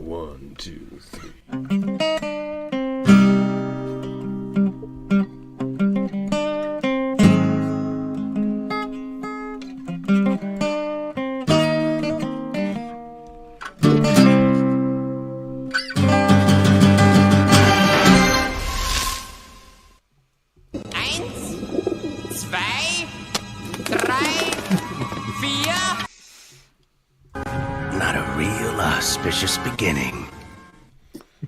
1, 2, 3. Beginning.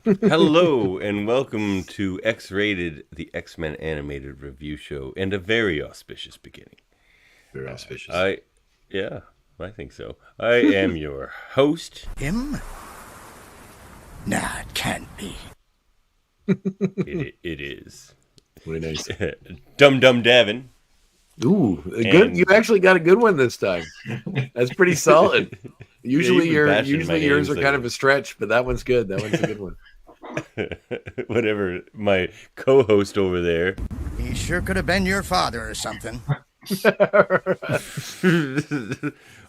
Hello and welcome to X-Rated, the X-Men animated review show, and a very auspicious beginning. Very auspicious. I think so. I am your host. Him? Nah, it can't be. It is. Very nice. Dum Davan. Ooh, good. You actually got a good one this time. That's pretty solid. Usually yours are kind of a stretch, but that one's good. That one's a good one. Whatever, my co-host over there. He sure could have been your father or something.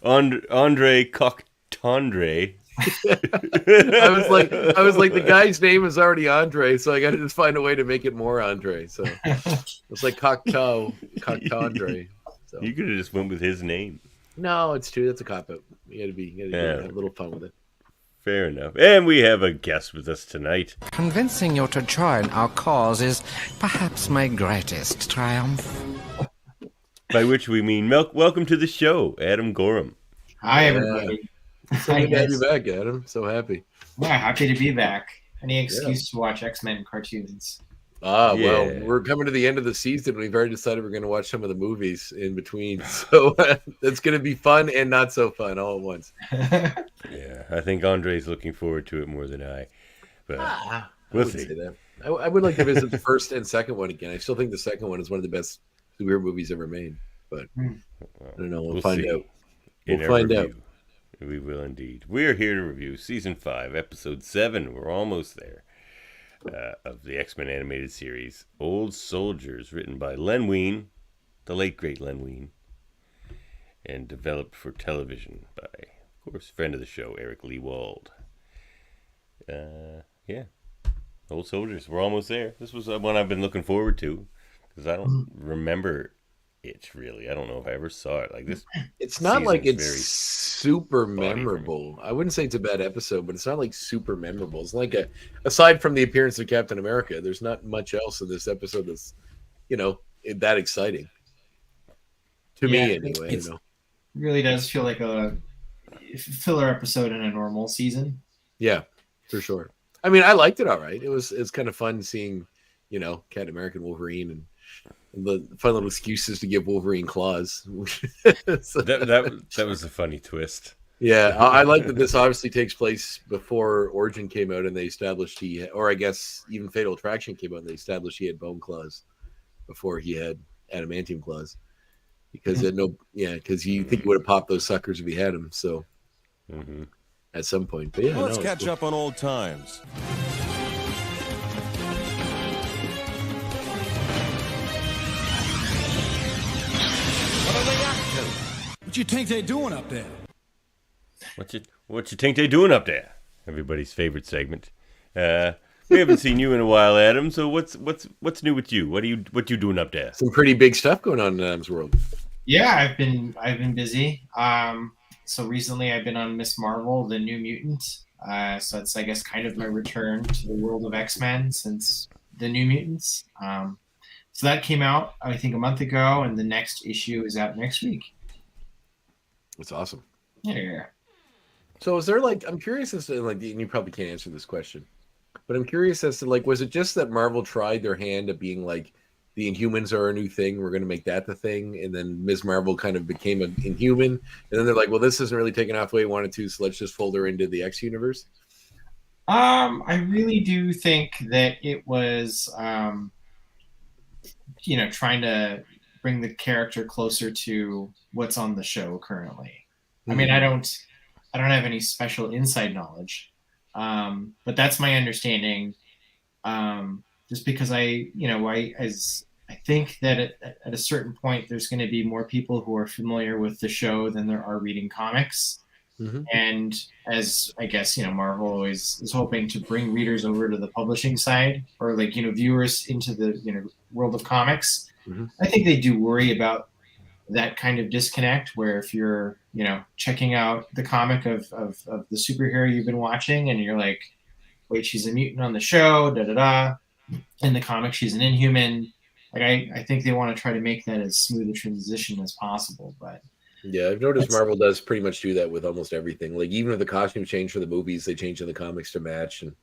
André Cocktandre. I was like, the guy's name is already André, so I got to just find a way to make it more André. So it's like Cocktandre. So. You could have just went with his name. No, it's true. That's a cop-out. You gotta have a little fun with it. Fair enough. And we have a guest with us tonight. Convincing you to join our cause is perhaps my greatest triumph. By which we mean welcome to the show, Adam Gorham. Hi, everybody. So good to have you back, Adam. So happy. Yeah, happy to be back. Any excuse to watch X-Men cartoons. Well, we're coming to the end of the season. We've already decided we're going to watch some of the movies in between. So it's going to be fun and not so fun all at once. Yeah, I think Andre's looking forward to it more than I. But we'll see. Say that. I would like to visit the first and second one again. I still think the second one is one of the best superhero movies ever made. But I don't know. We'll find out. We'll find out. We will indeed. We are here to review Season 5, Episode 7. We're almost there. Of the X-Men animated series, Old Soldiers, written by Len Wein, the late great Len Wein, and developed for television by, of course, friend of the show, Eric Lee Wald. Old Soldiers, we're almost there. This was one I've been looking forward to, because I don't remember it, really. I don't know if I ever saw it. Like this, it's not like it's super memorable. I wouldn't say it's a bad episode, but it's not like super memorable. It's like aside from the appearance of Captain America, there's not much else in this episode that's, that exciting. To me, anyway. It really does feel like a filler episode in a normal season. Yeah, for sure. I mean, I liked it all right. It's kind of fun seeing, Captain America and Wolverine and the fun little excuses to give Wolverine claws. that was a funny twist. Yeah, I like that this obviously takes place before Origin came out and they established or I guess even Fatal Attraction came out and they established he had bone claws before he had adamantium claws. Because because you think he would have popped those suckers if he had them. So at some point, but let's catch up on old times. What you think they doing up there? What you think they doing up there? Everybody's favorite segment. We haven't seen you in a while, Adam. So what's new with you? What you doing up there? Some pretty big stuff going on in Adam's world. Yeah, I've been busy. So recently I've been on Miss Marvel, the New Mutant. So it's, I guess, kind of my return to the world of X-Men since the New Mutants. So that came out, I think, a month ago, and the next issue is out next week. That's awesome. Yeah. So is there I'm curious as to and you probably can't answer this question, but I'm curious as to was it just that Marvel tried their hand at being like the Inhumans are a new thing, we're going to make that the thing, and then Ms. Marvel kind of became an Inhuman, and then they're like, well, this isn't really taking off the way we wanted to, so let's just fold her into the X universe? I really do think that it was, trying to bring the character closer to what's on the show currently. I mean, I don't have any special inside knowledge, but that's my understanding. Just because I think that at a certain point there's going to be more people who are familiar with the show than there are reading comics. Mhm. And as I guess, Marvel always is hoping to bring readers over to the publishing side, or like, viewers into the, world of comics. Mhm. I think they do worry about that kind of disconnect where if you're, checking out the comic of the superhero you've been watching and you're like, wait, she's a mutant on the show, da da da. In the comic, she's an Inhuman. Like I think they want to try to make that as smooth a transition as possible. But Yeah, I've noticed that's, Marvel does pretty much do that with almost everything. Like even if the costumes change for the movies, they change in the comics to match, and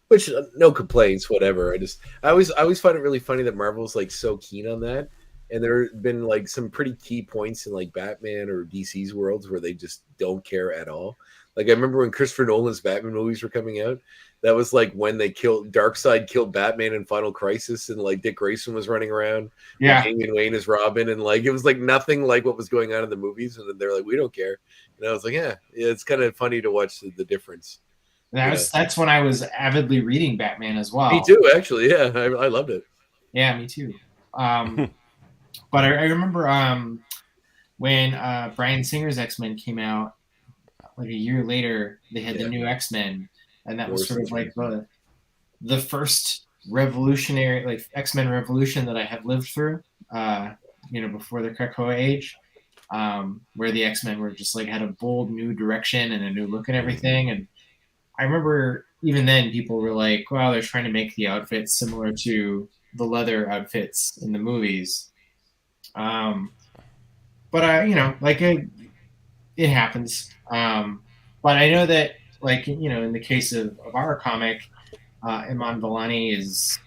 which no complaints, whatever. I always find it really funny that Marvel's like so keen on that, and there have been like some pretty key points in like Batman or DC's worlds where they just don't care at all. Like I remember when Christopher Nolan's Batman movies were coming out, that was like when they killed Darkseid killed Batman in Final Crisis, and like Dick Grayson was running around with yeah, Damian Wayne as Robin, and like it was like nothing like what was going on in the movies, and then they're like, we don't care, and I was like, yeah, it's kind of funny to watch the difference. that's when I was avidly reading Batman as well. Me too, actually. Yeah, I loved it. Yeah, me too. But I remember when Bryan Singer's X-Men came out, like a year later, they had the new X-Men, and that was sort of like the first revolutionary, like X-Men revolution that I have lived through. Before the Krakoa age, where the X-Men were just like had a bold new direction and a new look and everything. And I remember even then people were like, "Wow, they're trying to make the outfits similar to the leather outfits in the movies." But it happens. But I know that, like, in the case of our comic, Iman Vellani is,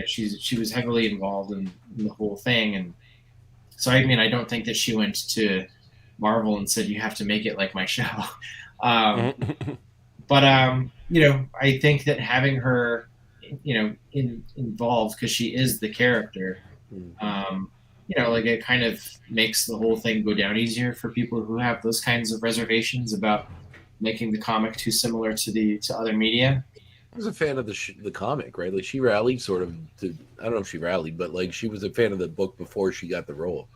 she was heavily involved in the whole thing, and so I don't think that she went to Marvel and said you have to make it like my show. But I think that having her, involved because she is the character, like it kind of makes the whole thing go down easier for people who have those kinds of reservations about making the comic too similar to other media. I was a fan of the comic, right? Like she rallied sort of to, I don't know if she rallied, but like she was a fan of the book before she got the role.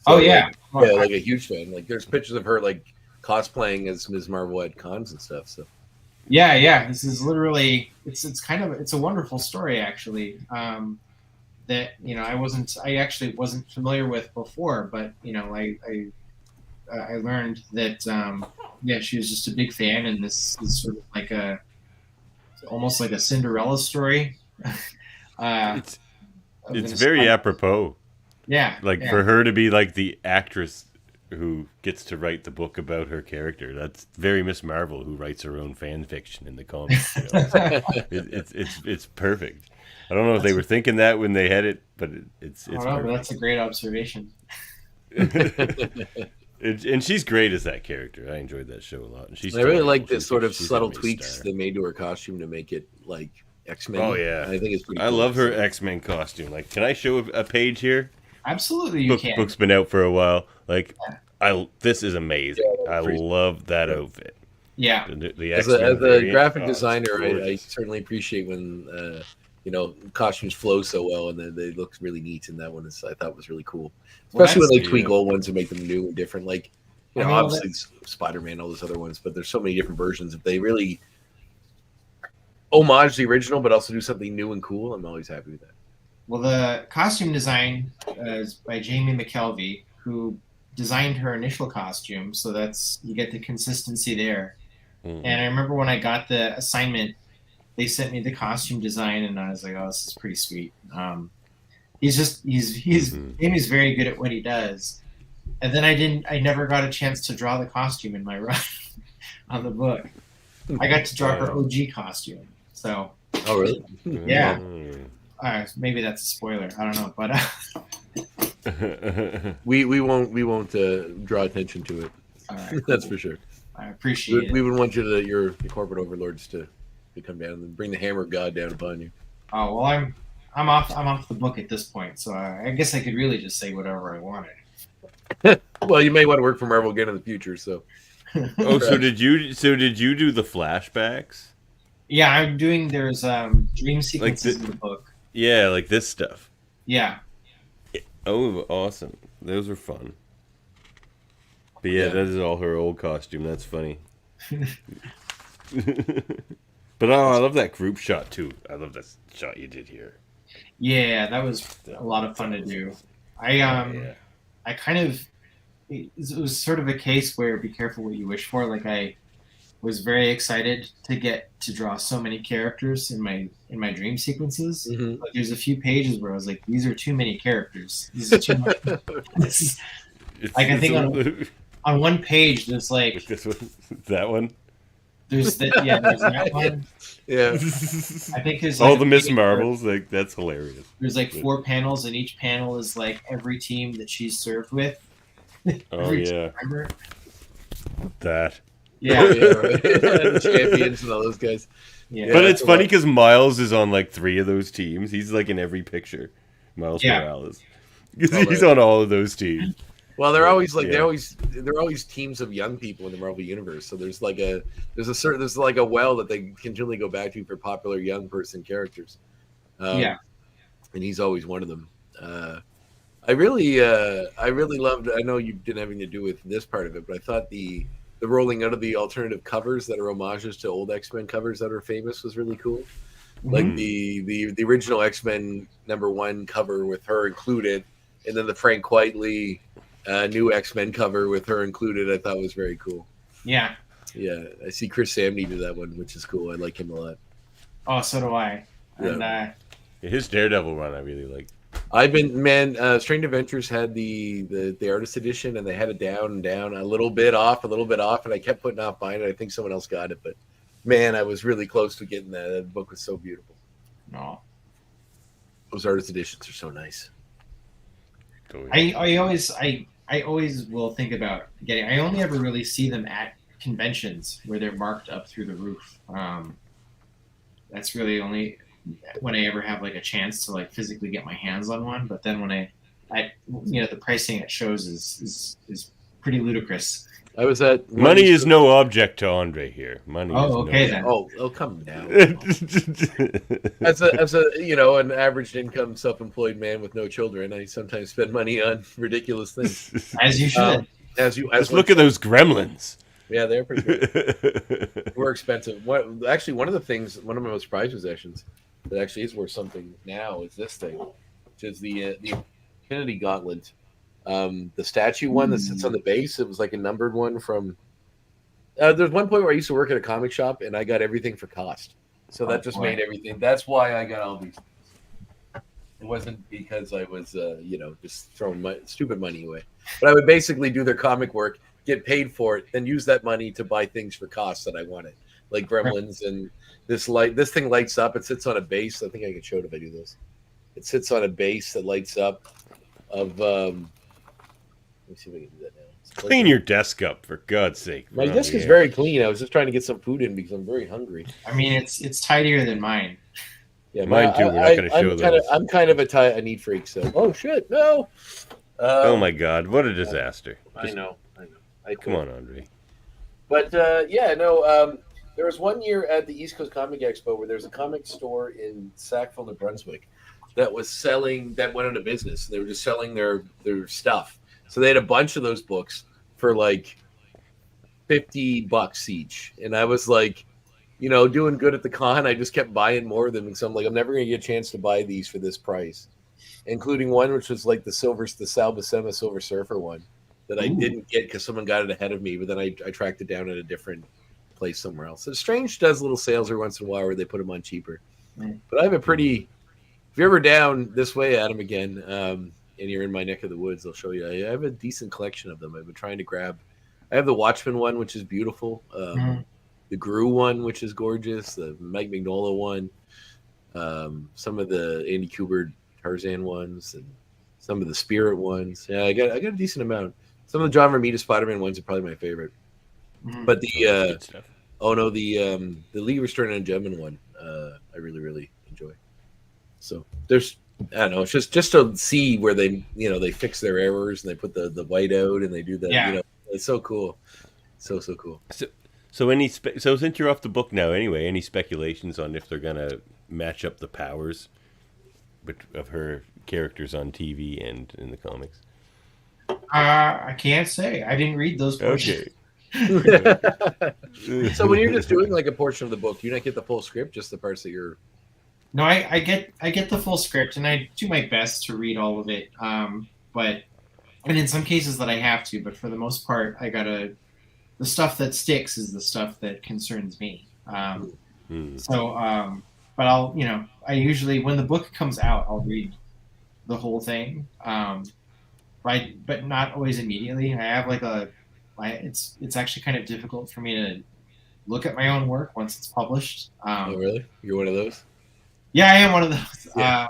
So, yeah, like a huge fan. Like there's pictures of her like cosplaying as Ms. Marvel at cons and stuff. So yeah, this is literally it's a wonderful story actually. That I actually wasn't familiar with before, but I learned that she was just a big fan, and this is sort of like almost like a Cinderella story. It's very apropos. Yeah, for her to be like the actress who gets to write the book about her character. That's very Miss Marvel, who writes her own fan fiction in the comics. It's perfect. I don't know if they were thinking that when they had it, but it's I don't know, but that's a great observation. And she's great as that character. I enjoyed that show a lot. And I really like the sort of subtle tweaks they made to her costume to make it like X-Men. Oh yeah, I think it's pretty. I love her X-Men costume. Like, can I show a page here? Absolutely, you can. Book's been out for a while. Like, this is amazing. I love that outfit. Yeah. The as a graphic designer, I certainly appreciate when costumes flow so well and then they look really neat. And that one I thought was really cool, especially when they tweak old ones and make them new and different. Like, obviously Spider-Man, all those other ones, but there's so many different versions. If they really homage the original, but also do something new and cool, I'm always happy with that. Well, the costume design is by Jaemeel McKelvey, who designed her initial costume, so you get the consistency there. Mm-hmm. And I remember when I got the assignment, they sent me the costume design, and I was like, "Oh, this is pretty sweet." Jamie's very good at what he does. And then I never got a chance to draw the costume in my run on the book. I got to draw her OG costume. So. Oh really? Yeah. Maybe that's a spoiler. I don't know, but we won't draw attention to it. All right, that's for sure. I appreciate it. We would want your corporate overlords to come down and bring the hammer of God down upon you. Oh well, I'm off the book at this point, so I guess I could really just say whatever I wanted. Well, you may want to work for Marvel again in the future. So. So did you do the flashbacks? Yeah, I'm doing. There's dream sequences in the book. Yeah, like this stuff. Yeah. Oh, awesome! Those are fun. But yeah, that is all her old costume. That's funny. But I love that group shot too. I love that shot you did here. Yeah, that was a lot of fun to do. I kind of it was sort of a case where be careful what you wish for. Like I was very excited to get to draw so many characters in my dream sequences. Mm-hmm. But there's a few pages where I was like, these are too many characters. These are too much. I think on one page there's like this one, that one. There's that one. Yeah. I think there's all like the Miss Marvels. Like that's hilarious. There's like 4 panels, and each panel is like every team that she's served with. Oh yeah. Remember that? Yeah. The champions and all those guys. Yeah. But it's funny because Miles is on like 3 of those teams. He's like in every picture. Miles Morales. He's on all of those teams. Well, they're always like they're always teams of young people in the Marvel universe. So there's like a well that they continually go back to for popular young person characters. And he's always one of them. I really loved. I know you didn't have anything to do with this part of it, but I thought the rolling out of the alternative covers that are homages to old X-Men covers that are famous was really cool. Mm-hmm. Like the original X-Men #1 cover with her included, and then the Frank Whiteley new X-Men cover with her included, I thought was very cool. Yeah. Yeah, I see Chris Samney do that one, which is cool. I like him a lot. Oh, so do I. And his Daredevil run, I really like. I've been Strange Adventures had the artist edition, and they had it down, a little bit off, and I kept putting off buying it. I think someone else got it, but man, I was really close to getting that. The book was so beautiful. No, those artist editions are so nice. I always will think about getting. I only ever really see them at conventions where they're marked up through the roof. That's really only when I ever have like a chance to like physically get my hands on one. But then when I the pricing at shows is pretty ludicrous. I was at money is no object to André here. Money. Oh, okay then. Oh, come down. as a an average income self-employed man with no children, I sometimes spend money on ridiculous things. As you should. Let's look at those gremlins. Yeah, they're pretty good. We're expensive. One of my most prized possessions that actually is worth something now is this thing, which is the Infinity Gauntlet. The statue one that sits on the base. It was like a numbered one from. There's one point where I used to work at a comic shop, and I got everything for cost. So that just made everything. That's why I got all these. It wasn't because I was, just throwing stupid money away. But I would basically do their comic work, get paid for it, and use that money to buy things for cost that I wanted, like Gremlins and this light. This thing lights up. It sits on a base. I think I can show it if I do this. It sits on a base that lights up. Let me see if I can do that now. Clean your desk up, for God's sake. My desk is very clean. I was just trying to get some food in because I'm very hungry. I mean, it's tidier than mine. Yeah, mine too. We're not going to show those. I'm kind of a neat freak. So, oh shit, no! Oh my God, what a disaster! I know. Come on, André. But there was one year at the East Coast Comic Expo where there's a comic store in Sackville, New Brunswick, that went out of business. They were just selling their stuff. So they had a bunch of those books for like $50 each. And I was like, doing good at the con. I just kept buying more of them. And so I'm like, I'm never going to get a chance to buy these for this price, including one which was like the Sal Buscema Silver Surfer one that I didn't get because someone got it ahead of me. But then I tracked it down at a different place somewhere else. So Strange does little sales every once in a while where they put them on cheaper. But I have a pretty... If you're ever down this way, Adam, again, and you're in my neck of the woods, I'll show you. I have a decent collection of them. I've been trying to grab. I have the Watchmen one, which is beautiful. The Gru one, which is gorgeous. The Mike Mignola one. Some of the Andy Kubert Tarzan ones, and some of the Spirit ones. Yeah, I got a decent amount. Some of the John Romita Spider-Man ones are probably my favorite. But the Lee Return on Gentleman one, I really, really enjoy. So there's, I don't know, it's just to see where they fix their errors and they put the white out and they do that. It's so cool. So cool. So since you're off the book now anyway, any speculations on if they're going to match up the powers of her characters on TV and in the comics? I can't say. I didn't read those portions. Okay. So when you're just doing like a portion of the book, do you not get the full script, just the parts that you're? No, I get the full script, and I do my best to read all of it. But and in some cases that I have to, but for the most part, the stuff that sticks is the stuff that concerns me. So, but I usually, when the book comes out, I'll read the whole thing. But not always immediately. I have it's actually kind of difficult for me to look at my own work once it's published. Oh, really? You're one of those? Yeah, I am one of those. Yeah.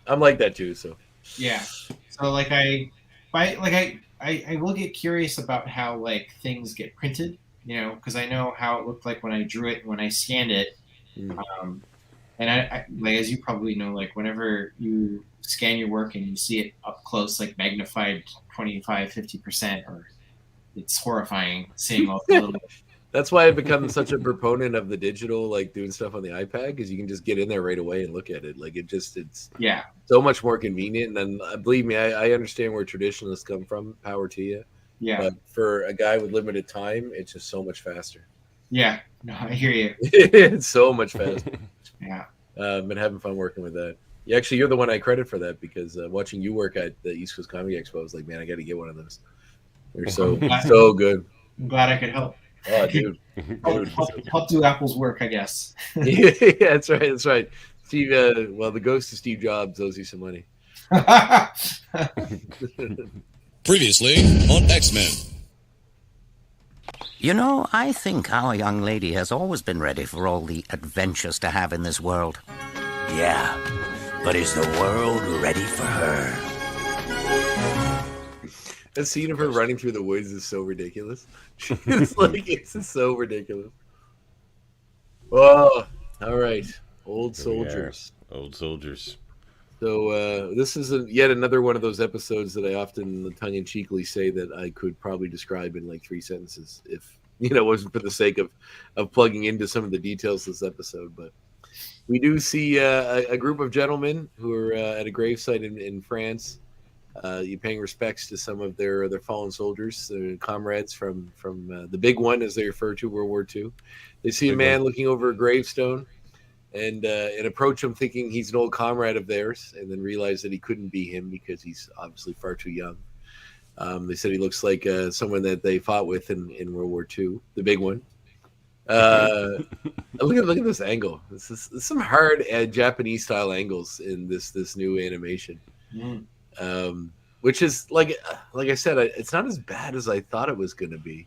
I'm like that too. So yeah. So I will get curious about how things get printed, because I know how it looked like when I drew it, when I scanned it. And I as you probably know, whenever you scan your work and you see it up close, magnified 25-50%, or it's horrifying seeing all the little. That's why I've become such a proponent of the digital, doing stuff on the iPad, because you can just get in there right away and look at it. It's so much more convenient. And then believe me, I understand where traditionalists come from. Power to you. Yeah. But for a guy with limited time, it's just so much faster. Yeah. No, I hear you. It's so much faster. Yeah. Been having fun working with that. You're the one I credit for that, because watching you work at the East Coast Comedy Expo, I was like, man, I got to get one of those. They're so good. I'm glad I could help. Oh, dude. Help do Apple's work, I guess. Yeah, that's right. That's right. Steve, the ghost of Steve Jobs owes you some money. Previously on X-Men. I think our young lady has always been ready for all the adventures to have in this world. Yeah, but is the world ready for her? That scene of her running through the woods is so ridiculous. It's just so ridiculous. Oh, all right. Old soldiers. Old soldiers. So this is yet another one of those episodes that I often tongue-in-cheekily say that I could probably describe in 3 sentences if it wasn't for the sake of plugging into some of the details of this episode. But we do see a group of gentlemen who are at a gravesite in France. You're paying respects to some of their fallen soldiers, their comrades from the big one, as they refer to World War II. They see a man looking over a gravestone and approach him thinking he's an old comrade of theirs, and then realize that he couldn't be him because he's obviously far too young. They said he looks like someone that they fought with in World War II, the big one. Look at this angle. This is some hard Japanese style angles in this new animation. Which is like I said, it's not as bad as I thought it was going to be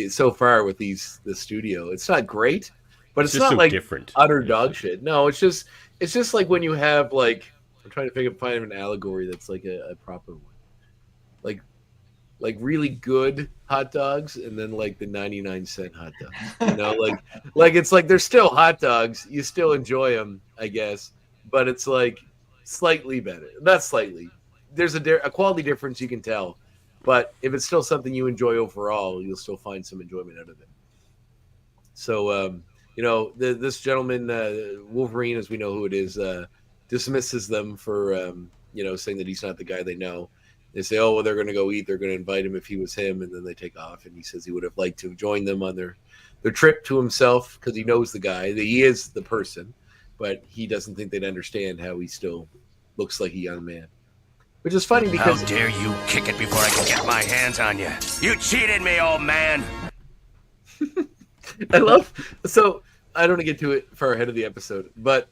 so far with the studio. It's not great, but it's not so like different. Utter dog shit. No, it's just like when you have I'm trying to find an allegory that's like a proper one, like really good hot dogs, and then the 99-cent hot dogs. It's they're still hot dogs. You still enjoy them, I guess, but it's slightly better. Not slightly. There's a quality difference you can tell, but if it's still something you enjoy overall, you'll still find some enjoyment out of it. So, this gentleman, Wolverine, as we know who it is, dismisses them for, saying that he's not the guy they know. They say, oh, well, they're going to go eat. They're going to invite him if he was him. And then they take off. And he says he would have liked to join them on their trip to himself because he knows the guy. That he is the person. But he doesn't think they'd understand how he still looks like a young man. Which is funny because... How dare you kick it before I can get my hands on you? You cheated me, old man! So, I don't want to get to it far ahead of the episode, but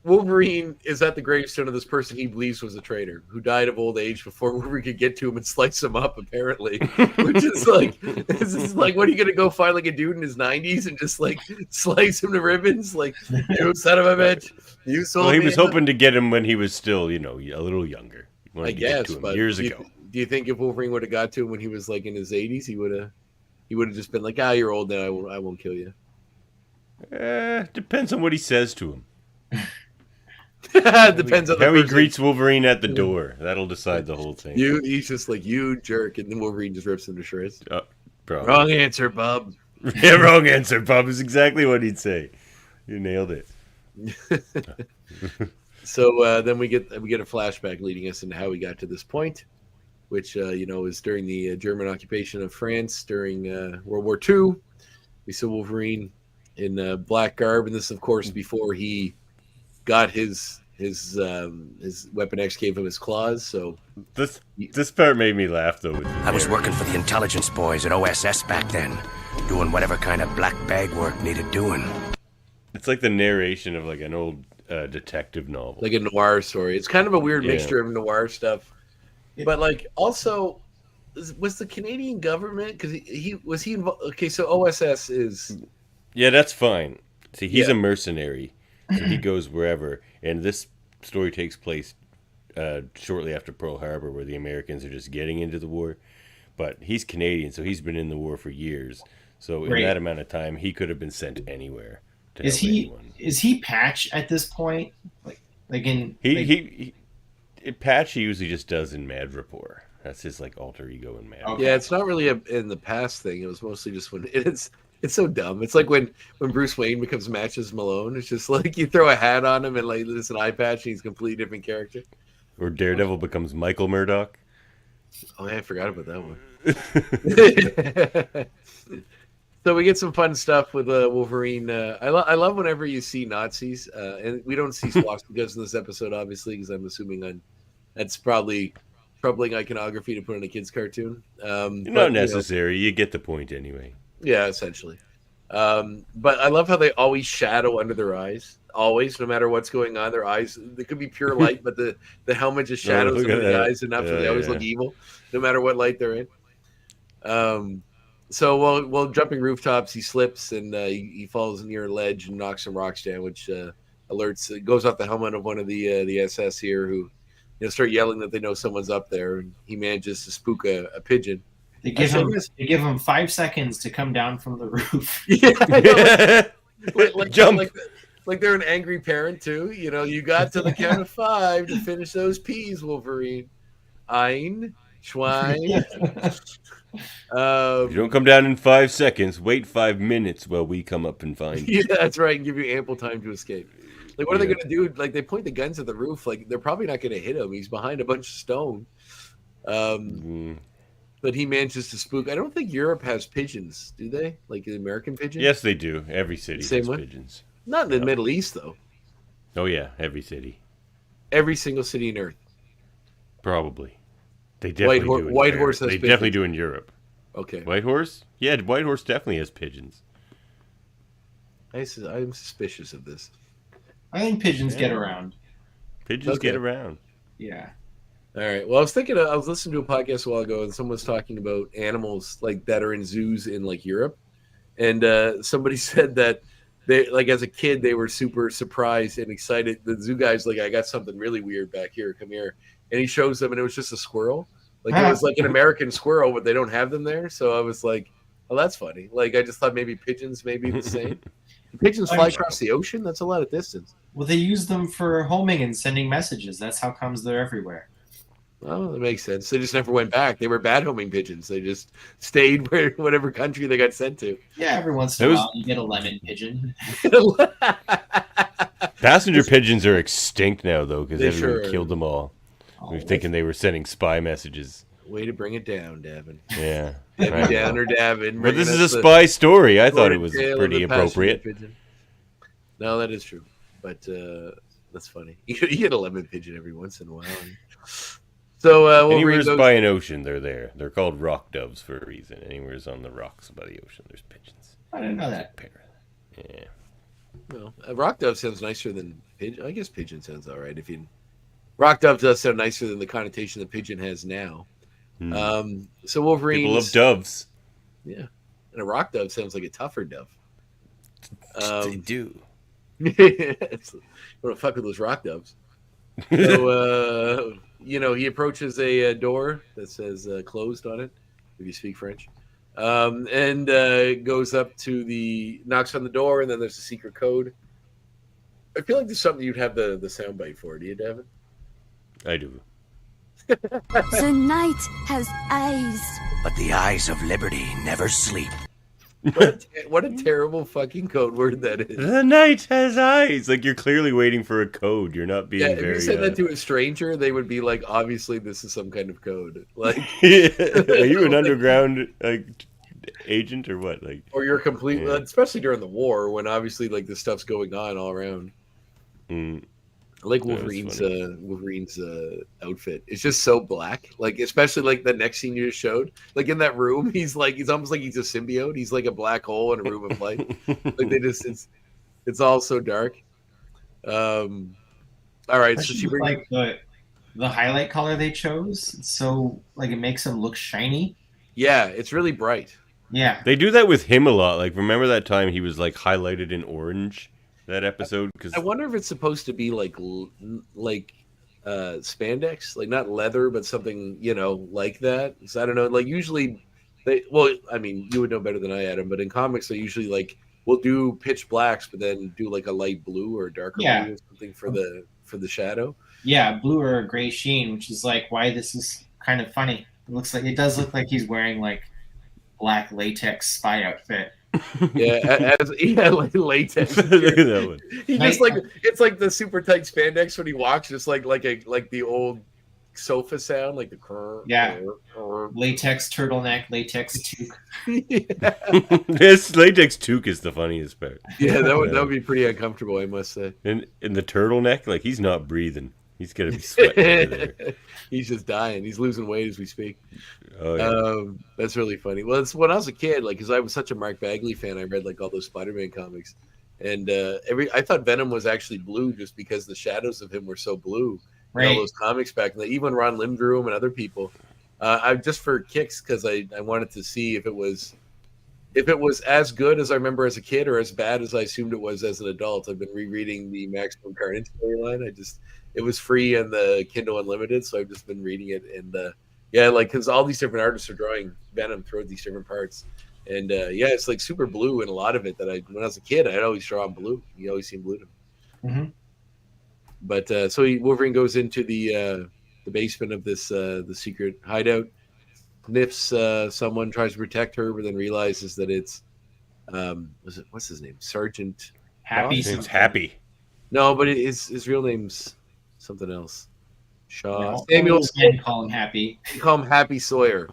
Wolverine is at the gravestone of this person he believes was a traitor who died of old age before Wolverine could get to him and slice him up, apparently. Which is this is what are you going to go find a dude in his 90s and just slice him to ribbons? You son of a bitch. You sold me. He was hoping to get him when he was still, a little younger. I guess, but years ago. Do you think if Wolverine would have got to him when he was in his 80s, he would have just been you're old now, I won't kill you? Depends on what he says to him. Depends on how he greets Wolverine at the door. That'll decide the whole thing. He's just you jerk, and then Wolverine just rips him to shreds. Wrong answer, bub. Yeah, wrong answer, bub is exactly what he'd say. You nailed it. So then we get a flashback leading us into how we got to this point, which is during the German occupation of France during World War II. We saw Wolverine in black garb, and this, of course, before he got his Weapon X gave him his claws. So this part made me laugh though. I was working for the intelligence boys at OSS back then, doing whatever kind of black bag work needed doing. It's like the narration of like an old detective novel, like a noir story. It's kind of a weird mixture of noir stuff, but like also was the Canadian government, because he was involved? Okay, so OSS is that's fine. See, he's a mercenary, so he goes wherever, and this story takes place shortly after Pearl Harbor, where the Americans are just getting into the war. But he's Canadian, so he's been in the war for years. So in that amount of time, he could have been sent anywhere. Is he Patch at this point? Patch he usually just does in Mad Rapport. That's his like alter ego in Mad. Okay. Yeah, it's not really in the past thing. It was mostly just when it's so dumb. It's like when Bruce Wayne becomes Matches Malone. It's just like you throw a hat on him and like there's an eye patch and he's a completely different character. Or Daredevil becomes Michael Murdoch. Oh, yeah, I forgot about that one. So we get some fun stuff with Wolverine. I love whenever you see Nazis, and we don't see swastikas in this episode, obviously, because I'm assuming that's probably troubling iconography to put in a kid's cartoon. Not necessary. You get the point anyway. Yeah, essentially. But I love how they always shadow under their eyes. Always, no matter what's going on, their eyes, they could be pure light, but the helmet just shadows under the eyes enough so they always look evil, no matter what light they're in. So while jumping rooftops, he slips and he falls near a ledge and knocks some rocks down, which goes off the helmet of one of the SS here, who start yelling that they know someone's up there, and he manages to spook a pigeon. They give him 5 seconds to come down from the roof. Jump. Like they're an angry parent too. You got to the count of 5 to finish those peas, Wolverine. Ein, Schwein. If you don't come down in 5 seconds, wait 5 minutes while we come up and find you. Yeah, that's right, and give you ample time to escape. Like, what are they going to do? Like, they point the guns at the roof. Like, they're probably not going to hit him. He's behind a bunch of stone. But he manages to spook. I don't think Europe has pigeons, do they? Like the American pigeon? Yes, they do. Every city has pigeons. Not in the Middle East, though. Oh, yeah. Every city. Every single city in Earth. Probably. They definitely do. White Horse has pigeons. They definitely do in Europe. Okay. White Horse? Yeah, White Horse definitely has pigeons. I'm suspicious of this. I think pigeons get around. Pigeons get around. Yeah. All right. Well, I was listening to a podcast a while ago, and someone was talking about animals like that are in zoos in like Europe, and somebody said that they, like, as a kid, they were super surprised and excited. The zoo guy's like, "I got something really weird back here. Come here," and he shows them, and it was just a squirrel. Like it was like an American squirrel, but they don't have them there. So I was like, "Oh, that's funny." Like I just thought maybe pigeons may be the same. Pigeons fly across the ocean. That's a lot of distance. Well, they use them for homing and sending messages. That's how comes they're everywhere. Oh, that makes sense. They just never went back. They were bad homing pigeons. They just stayed whatever country they got sent to. Yeah, every once in a while you get a lemon pigeon. Passenger pigeons are extinct now, though, because everyone killed them all. We were thinking they were sending spy messages. Way to bring it down, Davan. Yeah. Debbie Downer, Davan. But this is a spy story. I thought it was pretty appropriate. No, that is true. But that's funny. You get a lemon pigeon every once in a while. So anywhere's by an ocean, they're there. They're called rock doves for a reason. Anywhere's on the rocks by the ocean, there's pigeons. I didn't know that. Yeah. Well, a rock dove sounds nicer than pigeon. I guess pigeon sounds all right. Rock dove does sound nicer than the connotation the pigeon has now. So Wolverine. People love doves. Yeah, and a rock dove sounds like a tougher dove. They do. You want to fuck with those rock doves. So, he approaches a door that says closed on it, if you speak French, and goes up to knocks on the door, and then there's a secret code. I feel like there's something you'd have the soundbite for. Do you, Davan? I do. The night has eyes. But the eyes of liberty never sleep. What a terrible fucking code word that is. The night has eyes. Like, you're clearly waiting for a code. You're not being Yeah, if very... you said that to a stranger, they would be like, obviously this is some kind of code. Like, Are you an underground agent or what? Like, or you're completely, Yeah. especially during the war when obviously like this stuff's going on all around. mm, I like That was Wolverine's outfit. It's just so black. Like, especially like the next scene you just showed. Like in that room, he's almost like he's a symbiote. He's like a black hole in a room of light. Like it's all so dark. All right, so she brings like the highlight color they chose. It's so like it makes him look shiny. Yeah, it's really bright. Yeah, They do that with him a lot. Like, remember that time he was like highlighted in orange? That episode? Because I wonder if it's supposed to be like spandex, like not leather, but something like that. So I don't know. Like usually, I mean, you would know better than I, Adam. But in comics, they usually like will do pitch blacks, but then do like a light blue or a darker blue or something for the shadow. yeah, blue or a gray sheen, which is like why this is kind of funny. It does look like he's wearing like black latex spy outfit. Like latex. Look at that one. He just like it's like the super tight spandex when he walks, just like the old sofa sound, like the latex turtleneck, latex toque. This latex toque is the funniest part. Yeah, that would be pretty uncomfortable, I must say. And the turtleneck, like, he's not breathing. He's gonna be sweating over there. He's just dying. He's losing weight as we speak. Oh, yeah. That's really funny. Well, it's when I was a kid, like, because I was such a Mark Bagley fan, I read like all those Spider-Man comics, and I thought Venom was actually blue just because the shadows of him were so blue. Right. All those comics back then, even Ron Lim drew them and other people. I just for kicks because I wanted to see if it was as good as I remember as a kid or as bad as I assumed it was as an adult. I've been rereading the Maximum Carnage storyline. It was free on the Kindle Unlimited, so I've just been reading it. And because all these different artists are drawing Venom throughout these different parts. And it's like super blue in a lot of it that when I was a kid, I'd always draw on blue. You always seen blue to me. Mm-hmm. But Wolverine goes into the basement of this the secret hideout, sniffs someone, tries to protect her, but then realizes that it's what's his name? Sergeant Happy. It's Happy. No, but his real name's something else. Shaw. No, Samuel. Call him Happy. You call him Happy Sawyer.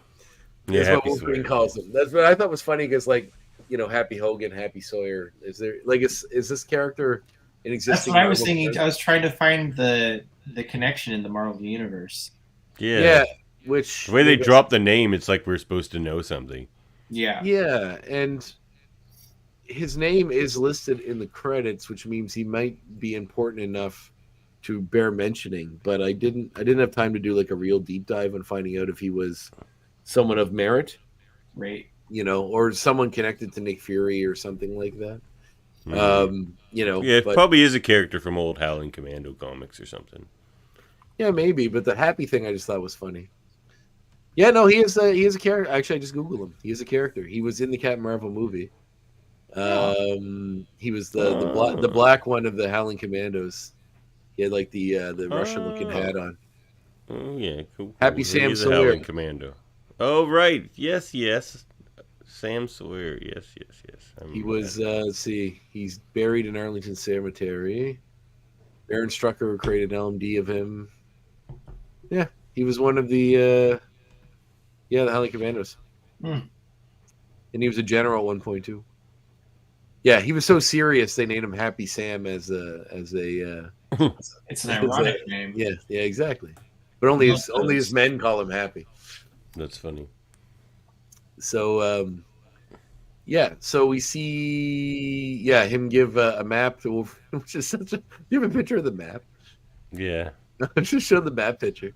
Yeah, That's what Happy Wolverine Sawyer. calls him. That's what I thought was funny because, like, Happy Hogan, Happy Sawyer. Is there is this character an existing? That's what I was Marvel thinking. character? I was trying to find the connection in the Marvel universe. Yeah. Which The way they drop the name, it's like we're supposed to know something. Yeah, and his name is listed in the credits, which means he might be important enough to bear mentioning. But I didn't have time to do like a real deep dive on finding out if he was someone of merit, Right. Or someone connected to Nick Fury or something like that. It probably is a character from old Howling Commando comics or something. Yeah, maybe. But the Happy thing I just thought was funny. Yeah, no, he is a character. Actually, I just Googled him. He is a character. He was in the Captain Marvel movie. He was the black one of the Howling Commandos. He had like the Russian looking hat on. Oh yeah, cool. Happy Sam He's a Sawyer. Howling Commando. Oh right, yes. Sam Sawyer, yes. He was let's see, he's buried in Arlington Cemetery. Baron Strucker created an LMD of him. Yeah, he was one of the Howling Commandos. And he was a general at 1.2. Yeah, he was so serious they named him Happy Sam as a It's an ironic name. Yeah, exactly. But only his men call him Happy. That's funny. So so we see him give a map to Wolverine, which is such a. Do you have a picture of the map? Yeah. Just show the map picture.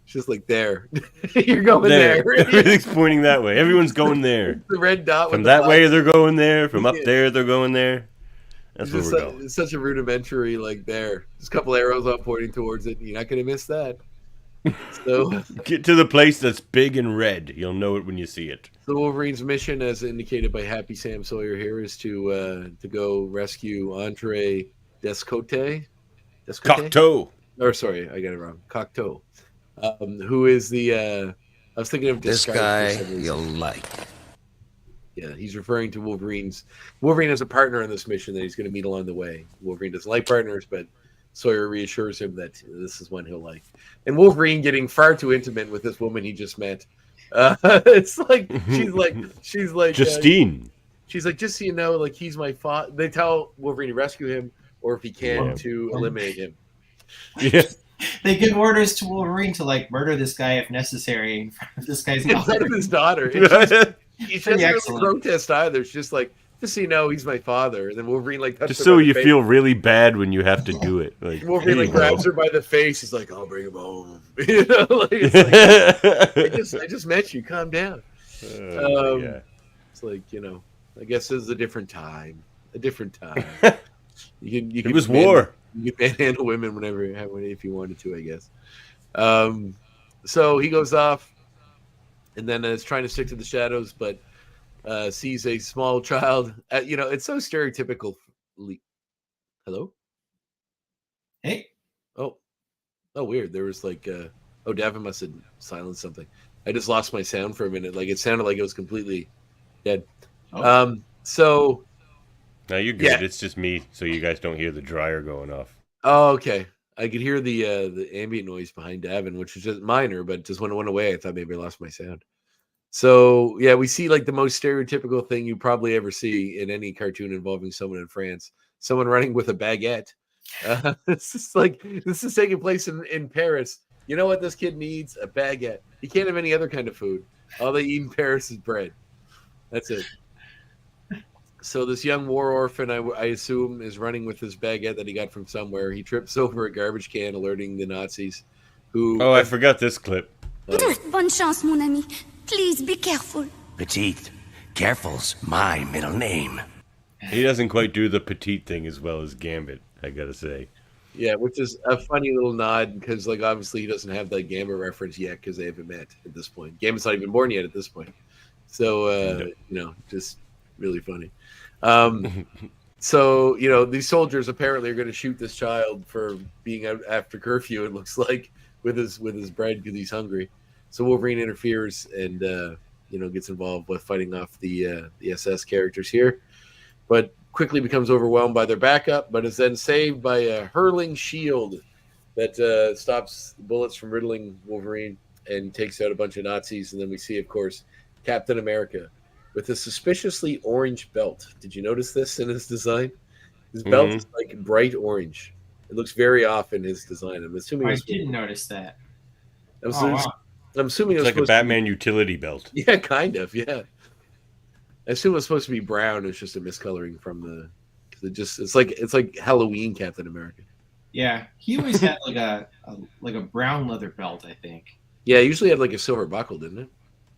It's just like there. You're going there. Everything's pointing that way. Everyone's going there. The red dot. From that way they're going there. From up there they're going there. That's where we're going. It's such a rudimentary, like there. There's a couple arrows up pointing towards it. You're not going to miss that. So get to the place that's big and red. You'll know it when you see it. So Wolverine's mission, as indicated by Happy Sam Sawyer here, is to go rescue André Descote. Cocteau. Or sorry, I got it wrong. Cocteau. Who is the? I was thinking of This guy you'll like. Yeah, he's referring to Wolverine as a partner on this mission that he's going to meet along the way. Wolverine doesn't like partners, but Sawyer reassures him that this is one he'll like. And Wolverine getting far too intimate with this woman he just met. It's like she's like Justine. She's like, just so you know, like he's my father. They tell Wolverine to rescue him, or if he can, to eliminate him. Yeah. They give orders to Wolverine to like murder this guy if necessary in front of this guy's In front daughter. of his daughter. He doesn't really protest either. It's just like, just so you know, he's my father. And then Wolverine like just so you feel really bad when you have to do it. Like Wolverine like grabs her by the face. He's like, "I'll bring him home." You know, like, it's like, I just met you. Calm down. Yeah. It's like, you know, I guess it was a different time. You can it was war. You can manhandle women whenever if you wanted to, I guess. So he goes off, and then is trying to stick to the shadows, but sees a small child. You know, it's so stereotypical. Hello? Hey. Oh, weird. There was like, Davan must have silenced something. I just lost my sound for a minute. Like it sounded like it was completely dead. Oh. So. No, you're good. Yeah. It's just me, so you guys don't hear the dryer going off. Oh, okay. I could hear the ambient noise behind Davan, which was just minor, but just when it went away, I thought maybe I lost my sound. So, yeah, we see like the most stereotypical thing you probably ever see in any cartoon involving someone in France. Someone running with a baguette. This is taking place in Paris. You know what this kid needs? A baguette. He can't have any other kind of food. All they eat in Paris is bread. That's it. So this young war orphan, I assume, is running with his baguette that he got from somewhere. He trips over a garbage can, alerting the Nazis. Who? Oh, I forgot this clip. Bonne chance, mon ami. Please be careful. Petite. Careful's my middle name. He doesn't quite do the petite thing as well as Gambit, I gotta say. Yeah, which is a funny little nod because, like, obviously he doesn't have the Gambit reference yet because they haven't met at this point. Gambit's not even born yet at this point. So, you know, just really funny. So, you know, these soldiers apparently are going to shoot this child for being out after curfew, it looks like, with his bread because he's hungry. So Wolverine interferes and, you know, gets involved with fighting off the SS characters here, but quickly becomes overwhelmed by their backup, but is then saved by a hurling shield that stops bullets from riddling Wolverine and takes out a bunch of Nazis. And then we see, of course, Captain America with a suspiciously orange belt. Did you notice this in his design? His belt is like bright orange. It looks very off in his design. I'm assuming I didn't notice that. I'm assuming it's like a Batman utility belt. Yeah, kind of. Yeah, I assume it's supposed to be brown. It's just a miscoloring from the. It's like Halloween Captain America. Yeah, he always had like a brown leather belt, I think. Yeah, it usually had like a silver buckle, didn't it?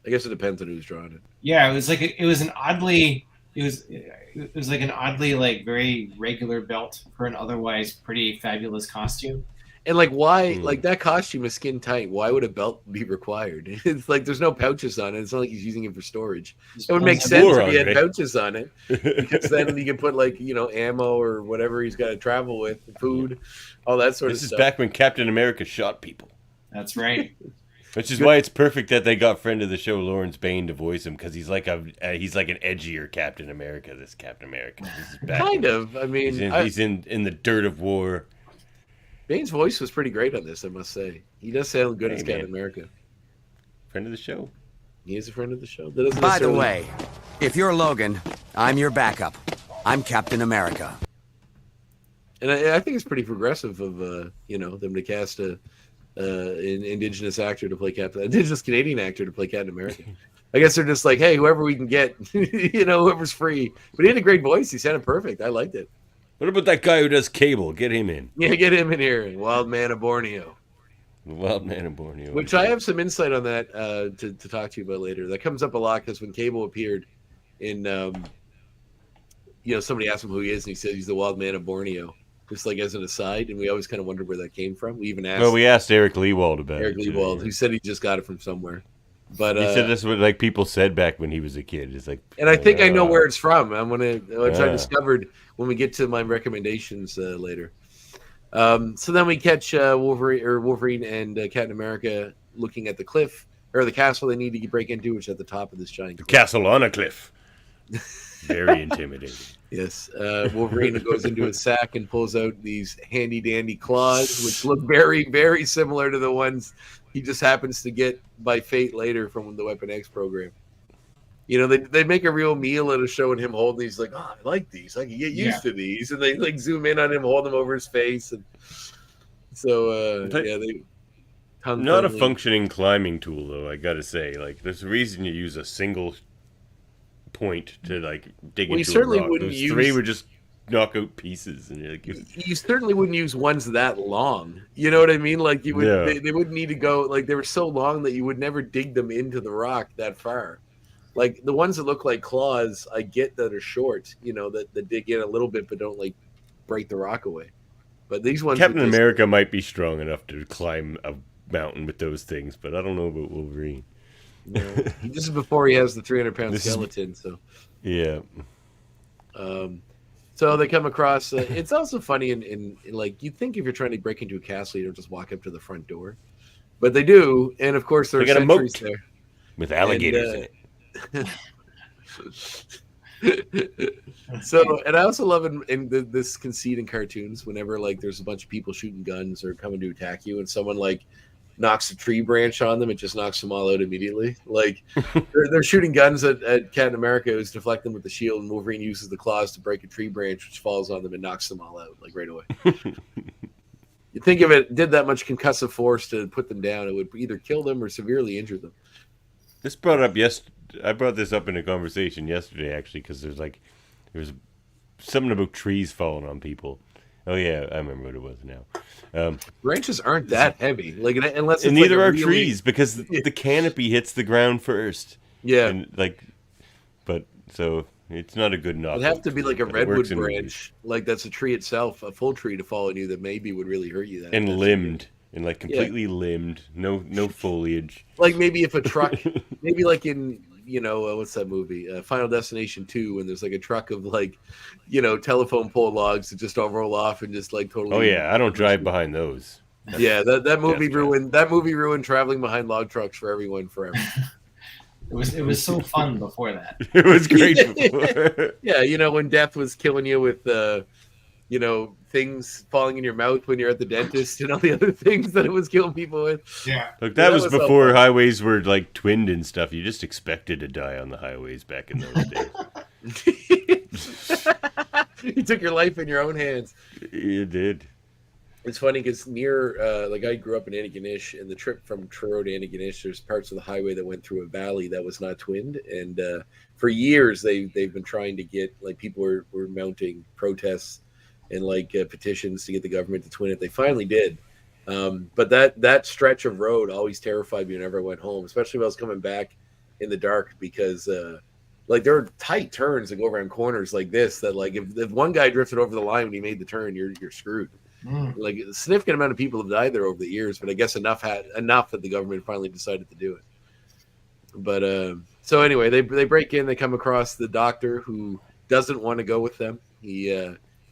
I guess it depends on who's drawing it. Yeah, it was like an oddly like very regular belt for an otherwise pretty fabulous costume. And like why like that costume is skin tight. Why would a belt be required? It's like there's no pouches on it. It's not like he's using it for storage. It would make sense if he had pouches on it, because then he could put like, you know, ammo or whatever he's got to travel with, food, all that sort of stuff. This is back when Captain America shot people. That's right. Which is why it's perfect that they got friend of the show Lawrence Bain to voice him, because he's like an edgier Captain America. This Captain America, this is back kind of. I mean, he's in the dirt of war. Bain's voice was pretty great on this, I must say. He does sound good as Captain America. Friend of the show. He is a friend of the show. By the way, if you're Logan, I'm your backup. I'm Captain America. And I think it's pretty progressive of you know, them to cast an indigenous actor to play indigenous Canadian actor to play Captain America. I guess they're just like, hey, whoever we can get, you know, whoever's free. But he had a great voice. He sounded perfect. I liked it. What about that guy who does Cable? Get him in. Yeah, get him in here. Wild Man of Borneo. The Wild Man of Borneo. Which I have some insight on that to talk to you about later. That comes up a lot because when Cable appeared in, you know, somebody asked him who he is, and he said he's the Wild Man of Borneo, just like as an aside. And we always kind of wondered where that came from. We even asked. Well, we asked Eric Lewald about it. Eric Lewald, who said he just got it from somewhere. But he said that's what like people said back when he was a kid. It's like, and I think I know where it's from. Which I discovered when we get to my recommendations later. So then we catch Wolverine and Captain America looking at the cliff or the castle they need to break into, which is at the top of this giant cliff. Castle on a cliff. Very intimidating. Yes. Wolverine goes into his sack and pulls out these handy dandy claws, which look very, very similar to the ones he just happens to get by fate later from the Weapon X program. You know, they make a real meal out of showing him holding these, like, oh, I like these. I can get used to these. And they like zoom in on him, hold them over his face. And so, they not a functioning climbing tool, though, I gotta say. Like, there's a reason you use a single point to, like, dig into a rock. Those three would just knock out pieces. And you're like, you certainly wouldn't use ones that long. You know what I mean? Like, you would, they wouldn't need to go, like, they were so long that you would never dig them into the rock that far. Like, the ones that look like claws, I get that are short, you know, that dig in a little bit but don't, like, break the rock away. But these ones... Captain America might be strong enough to climb a mountain with those things, but I don't know about Wolverine. No, this is before he has the 300-pound skeleton, so... Yeah. So they come across... it's also funny, in like, you'd think if you're trying to break into a castle, you don't just walk up to the front door. But they do, and of course there are sentries there. With alligators in it. So, and I also love in this conceit in cartoons, whenever, like, there's a bunch of people shooting guns or coming to attack you, and someone, like, knocks a tree branch on them, it just knocks them all out immediately. Like, they're shooting guns at Captain America, who's deflecting with the shield, and Wolverine uses the claws to break a tree branch, which falls on them and knocks them all out, like, right away. You think if it did that much concussive force to put them down, it would either kill them or severely injure them. This brought up I brought this up in a conversation yesterday, actually, because there's something about trees falling on people. Oh yeah, I remember what it was now. Branches aren't that heavy, like, unless it's and neither like are trees, because the canopy hits the ground first. Yeah, and, like, but so it's not a good knockout. It'd have to be like a redwood branch, like that's a tree itself, a full tree to fall on you that maybe would really hurt you. And limbed, and like completely limbed, no foliage. Like maybe if a truck, maybe like in, you know, what's that movie? Final Destination 2, when there's like a truck of, like, you know, telephone pole logs that just all roll off and just like totally. Oh yeah, I don't drive behind those. Yeah, that movie ruined that movie ruined traveling behind log trucks for everyone forever. It was so fun before that. It was great before. Yeah, you know, when death was killing you with you know, things falling in your mouth when you're at the dentist and all the other things that it was killing people with. Yeah. Look, that was before highways were like twinned and stuff. You just expected to die on the highways back in those days. You took your life in your own hands. You did. It's funny because near, like, I grew up in Antigonish, and the trip from Truro to Antigonish, there's parts of the highway that went through a valley that was not twinned. And for years, they've been trying to get, like, people were mounting protests and like petitions to get the government to twin it. They finally did. But that stretch of road always terrified me whenever I went home, especially when I was coming back in the dark, because like there were tight turns that go around corners like this, that like if one guy drifted over the line when he made the turn, you're screwed. Like a significant amount of people have died there over the years, but I guess enough that the government finally decided to do it. But so anyway, they break in, they come across the doctor who doesn't want to go with them.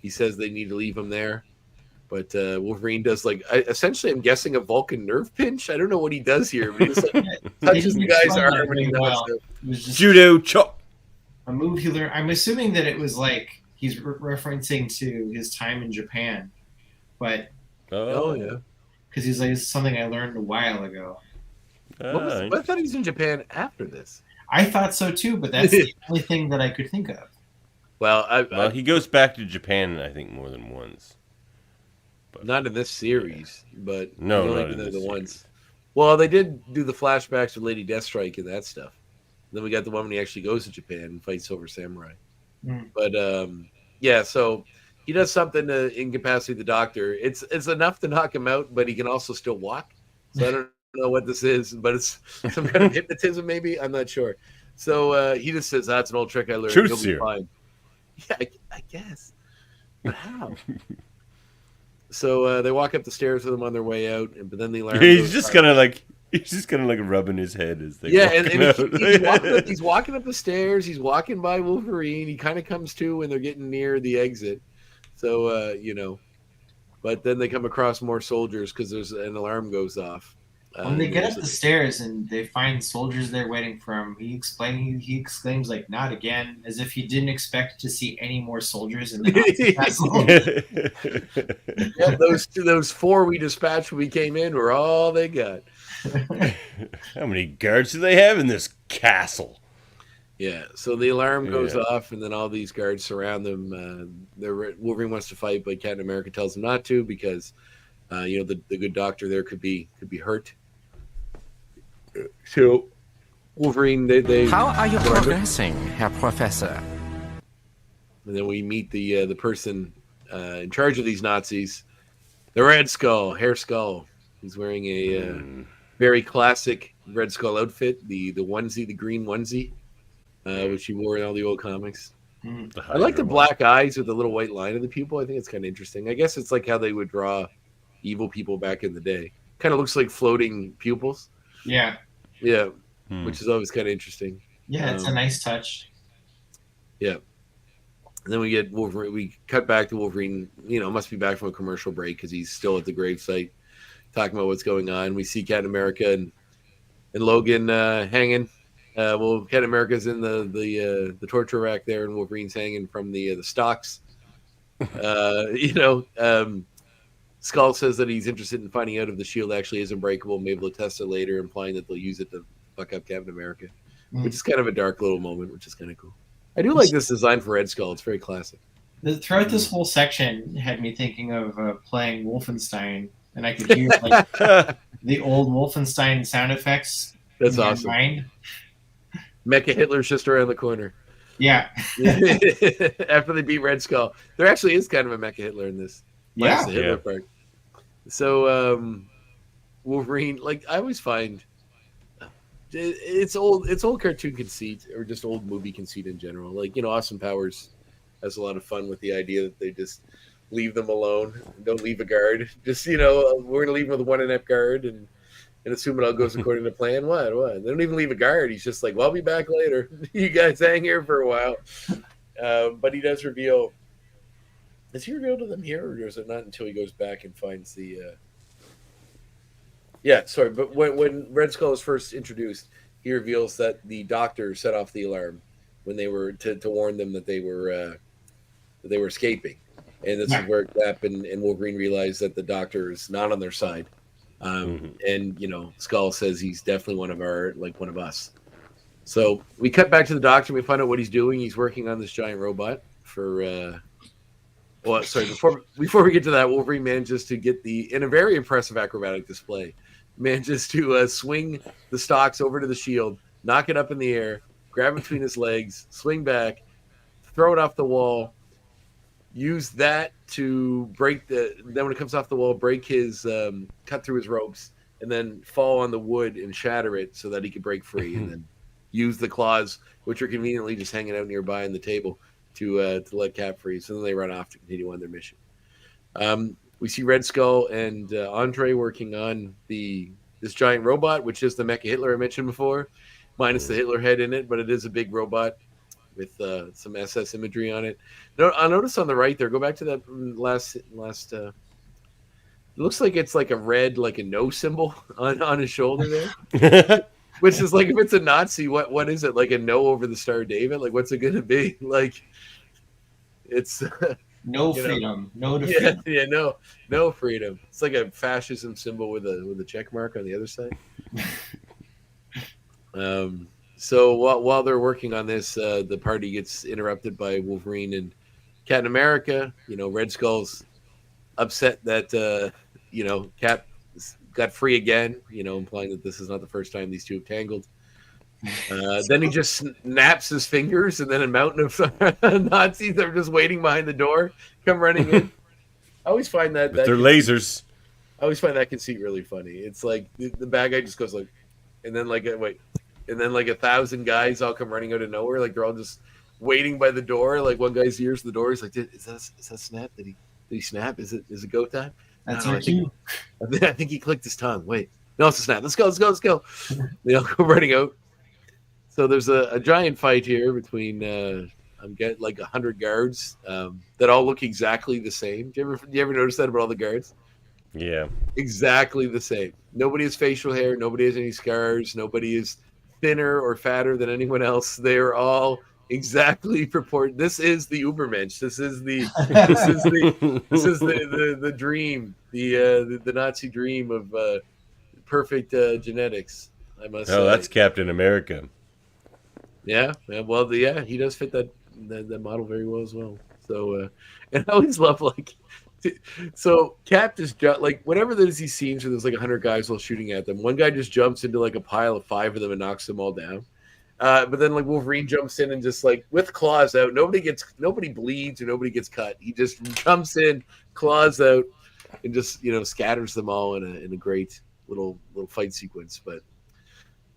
He says they need to leave him there, but Wolverine does, like, essentially, I'm guessing, a Vulcan nerve pinch. I don't know what he does here, but he just like touches the guy's arm and he knocks him. Judo chop. A move he learned. I'm assuming that it was like he's referencing to his time in Japan, but yeah, because he's like, it's something I learned a while ago. I thought he was in Japan after this. I thought so too, but that's the only thing that I could think of. Well, he goes back to Japan, I think, more than once. But not in this series, but no, not in the ones. Well, they did do the flashbacks with Lady Deathstrike and that stuff. Then we got the one when he actually goes to Japan and fights Silver Samurai. But yeah, so he does something to incapacitate the doctor. It's enough to knock him out, but he can also still walk. So I don't know what this is, but it's some kind of hypnotism, maybe. I'm not sure. So he just says, "That's an old trick I learned. You'll be fine." Yeah, I guess. But how? So they walk up the stairs with him on their way out, but then they learn. He's just kind of like rubbing his head as they. Yeah, and he's walking up the stairs. He's walking by Wolverine. He kind of comes to when they're getting near the exit. So you know, but then they come across more soldiers because there's an alarm goes off, When they get up the stairs and they find soldiers there waiting for him, he exclaims like, "Not again!" as if he didn't expect to see any more soldiers in the Nazi castle. Yeah, those 4 we dispatched when we came in were all they got. How many guards do they have in this castle? Yeah, so the alarm goes off, and then all these guards surround them. Wolverine wants to fight, but Captain America tells him not to because, the good doctor there could be hurt. So Wolverine, they How are you progressing, Herr Professor? And then we meet the person in charge of these Nazis, the Red Skull, Hair Skull. He's wearing a very classic Red Skull outfit, the onesie, the green onesie, which he wore in all the old comics. I like the black eyes with the little white line of the pupil. I think it's kind of interesting. I guess it's like how they would draw evil people back in the day. Kind of looks like floating pupils. Yeah. Yeah. Which is always kind of interesting. Yeah, it's a nice touch. Yeah. And then we get Wolverine. We cut back to Wolverine. Must be back from a commercial break because he's still at the gravesite talking about what's going on. We see Captain America and Logan hanging. Captain America's in the torture rack there, and Wolverine's hanging from the stocks. Skull says that he's interested in finding out if the shield actually is unbreakable, maybe they'll test it later, implying that they'll use it to fuck up Captain America, which is kind of a dark little moment, which is kind of cool. I do like this design for Red Skull. It's very classic. Throughout this whole section had me thinking of playing Wolfenstein, and I could hear like the old Wolfenstein sound effects. That's awesome. Mind. Mecha Hitler's just around the corner. Yeah. After they beat Red Skull, there actually is kind of a Mecha Hitler in this. Yeah. The Hitler part. So Wolverine, like I always find, it's old cartoon conceit or just old movie conceit in general. Like Austin Powers has a lot of fun with the idea that they just leave them alone, don't leave a guard. Just we're gonna leave them with one inept guard and assume it all goes according to plan. What? They don't even leave a guard. He's just like, well, I'll be back later. You guys hang here for a while. But he does reveal. Is he revealed to them here, or is it not until he goes back and finds the? Yeah, sorry, but when Red Skull is first introduced, he reveals that the doctor set off the alarm when they were to warn them that they were escaping, and this is where Cap and Wolverine realize that the doctor is not on their side, and Skull says he's definitely one of us. So we cut back to the doctor and we find out what he's doing. He's working on this giant robot for. Well, sorry. Before we get to that, Wolverine manages to get in a very impressive acrobatic display, manages to swing the stocks over to the shield, knock it up in the air, grab between his legs, swing back, throw it off the wall, use that to break then when it comes off the wall, break his cut through his ropes, and then fall on the wood and shatter it so that he can break free, and then use the claws, which are conveniently just hanging out nearby on the table, to let Cap free. So then they run off to continue on their mission. We see Red Skull and André working on this giant robot, which is the Mecha Hitler I mentioned before, minus the Hitler head in it, but it is a big robot with some SS imagery on it. I noticed on the right there, go back to that last it looks like it's like a red, like a no symbol on his shoulder there. Which is like, if it's a Nazi, what is it? Like a no over the Star of David? Like, what's it going to be? Like, it's no freedom, no defeat. Yeah, no freedom. It's like a fascism symbol with a check mark on the other side. So while they're working on this, the party gets interrupted by Wolverine and Captain America. Red Skull's upset that Cap got free again, implying that this is not the first time these two have tangled. Then he just snaps his fingers, and then a mountain of Nazis that are just waiting behind the door come running in. I always find that they're lasers. I always find that conceit really funny. It's like the bad guy just goes like, and then like 1,000 guys all come running out of nowhere, like they're all just waiting by the door. Like one guy's ears to the door. He's like, "Is that snap? Did he snap? Is it go time?" That's your cue. I think he clicked his tongue. Wait, no, it's a snap. Let's go. They all go running out. So there's a giant fight here between I'm getting like 100 guards that all look exactly the same. Do you ever notice that about all the guards? Yeah. Exactly the same. Nobody has facial hair. Nobody has any scars. Nobody is thinner or fatter than anyone else. They are all exactly proportioned. This is the Ubermensch. This is the dream, the Nazi dream of perfect genetics. I must Oh, say. that's Captain America. Yeah. Well, yeah, he does fit that model very well as well. So, and I always love like. So Cap just like whenever there's these scenes where there's like 100 guys while shooting at them, one guy just jumps into like a pile of 5 of them and knocks them all down. But then like Wolverine jumps in and just like with claws out, nobody bleeds or nobody gets cut. He just jumps in, claws out, and just scatters them all in a great little fight sequence. But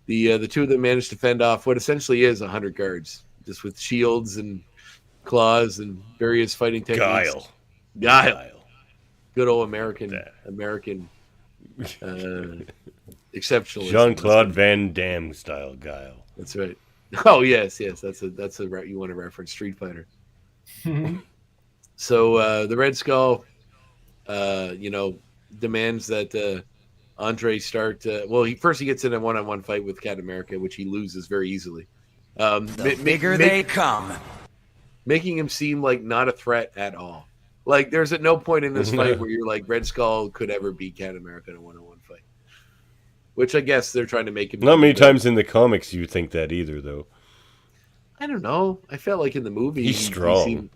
the two of them managed to fend off what essentially is 100 guards, just with shields and claws and various fighting techniques. Guile. Good old American exceptional. Jean-Claude Van Damme style guile. That's right. Oh yes, that's a you want to reference Street Fighter. So the Red Skull, demands that André start. He gets in a one-on-one fight with Captain America, which he loses very easily. The bigger they come, making him seem like not a threat at all. Like, there's at no point in this fight where you're like, Red Skull could ever beat Captain America in a one-on-one fight. Which I guess they're trying to make him. Not many times in the comics you think that either, though. I don't know. I felt like in the movie he's strong.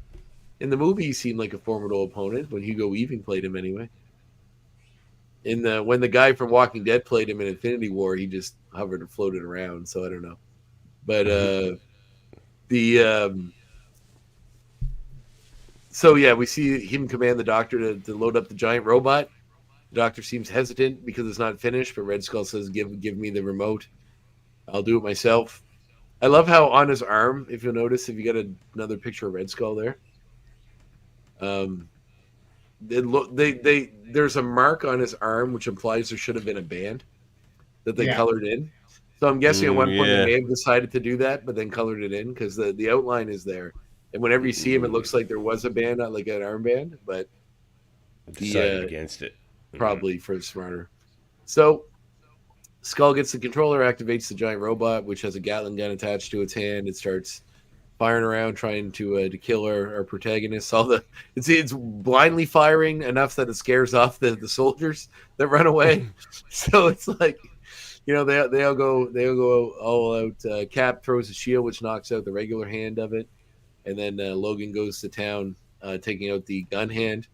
In the movie, he seemed like a formidable opponent when Hugo Weaving played him anyway. When the guy from Walking Dead played him in Infinity War, he just hovered and floated around. So I don't know. But So yeah, we see him command the Doctor to load up the giant robot. The Doctor seems hesitant because it's not finished, but Red Skull says, "Give me the remote. I'll do it myself." I love how on his arm, if you'll notice, if you got another picture of Red Skull there, there's a mark on his arm which implies there should have been a band that they colored in. So I'm guessing at one point they may have decided to do that, but then colored it in because the outline is there. And whenever you see him, it looks like there was a band, not like an armband, but decided against it. Probably for smarter. So Skull gets the controller, activates the giant robot, which has a Gatling gun attached to its hand. It starts firing around, trying to kill our protagonists. It's blindly firing enough that it scares off the soldiers that run away. So it's like, they all go all out. Cap throws a shield, which knocks out the regular hand of it. And then Logan goes to town, taking out the gun hand,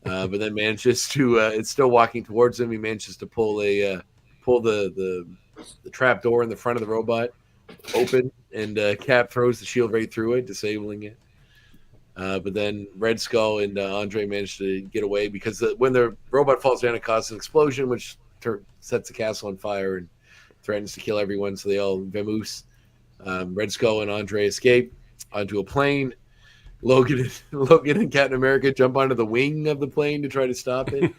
but then manages to. It's still walking towards him. He manages to pull the trap door in the front of the robot open, and Cap throws the shield right through it, disabling it. But then Red Skull and André manage to get away because when the robot falls down, it causes an explosion, which sets the castle on fire and threatens to kill everyone. So they all vamoose. Red Skull and André escape onto a plane. Logan and Captain America jump onto the wing of the plane to try to stop it.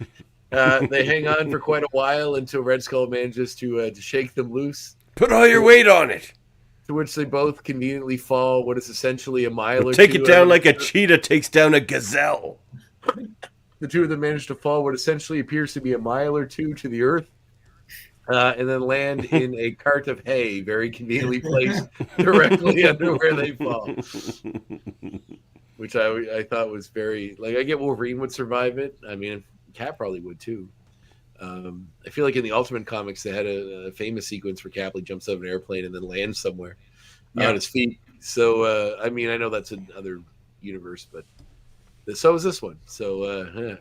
They hang on for quite a while until Red Skull manages to shake them loose. Put all your weight on it. To which they both conveniently fall what is essentially a mile or take two. Take it down like a cheetah takes down a gazelle. The two of them manage to fall what essentially appears to be a mile or two to the earth. And then land in a cart of hay, very conveniently placed directly under where they fall. Which I thought was very, I get Wolverine would survive it. I mean, Cap probably would too. I feel like in the Ultimate Comics, they had a famous sequence where Cap jumps out of an airplane and then lands somewhere on his feet. So, I mean, I know that's another universe, but so is this one. So, yeah.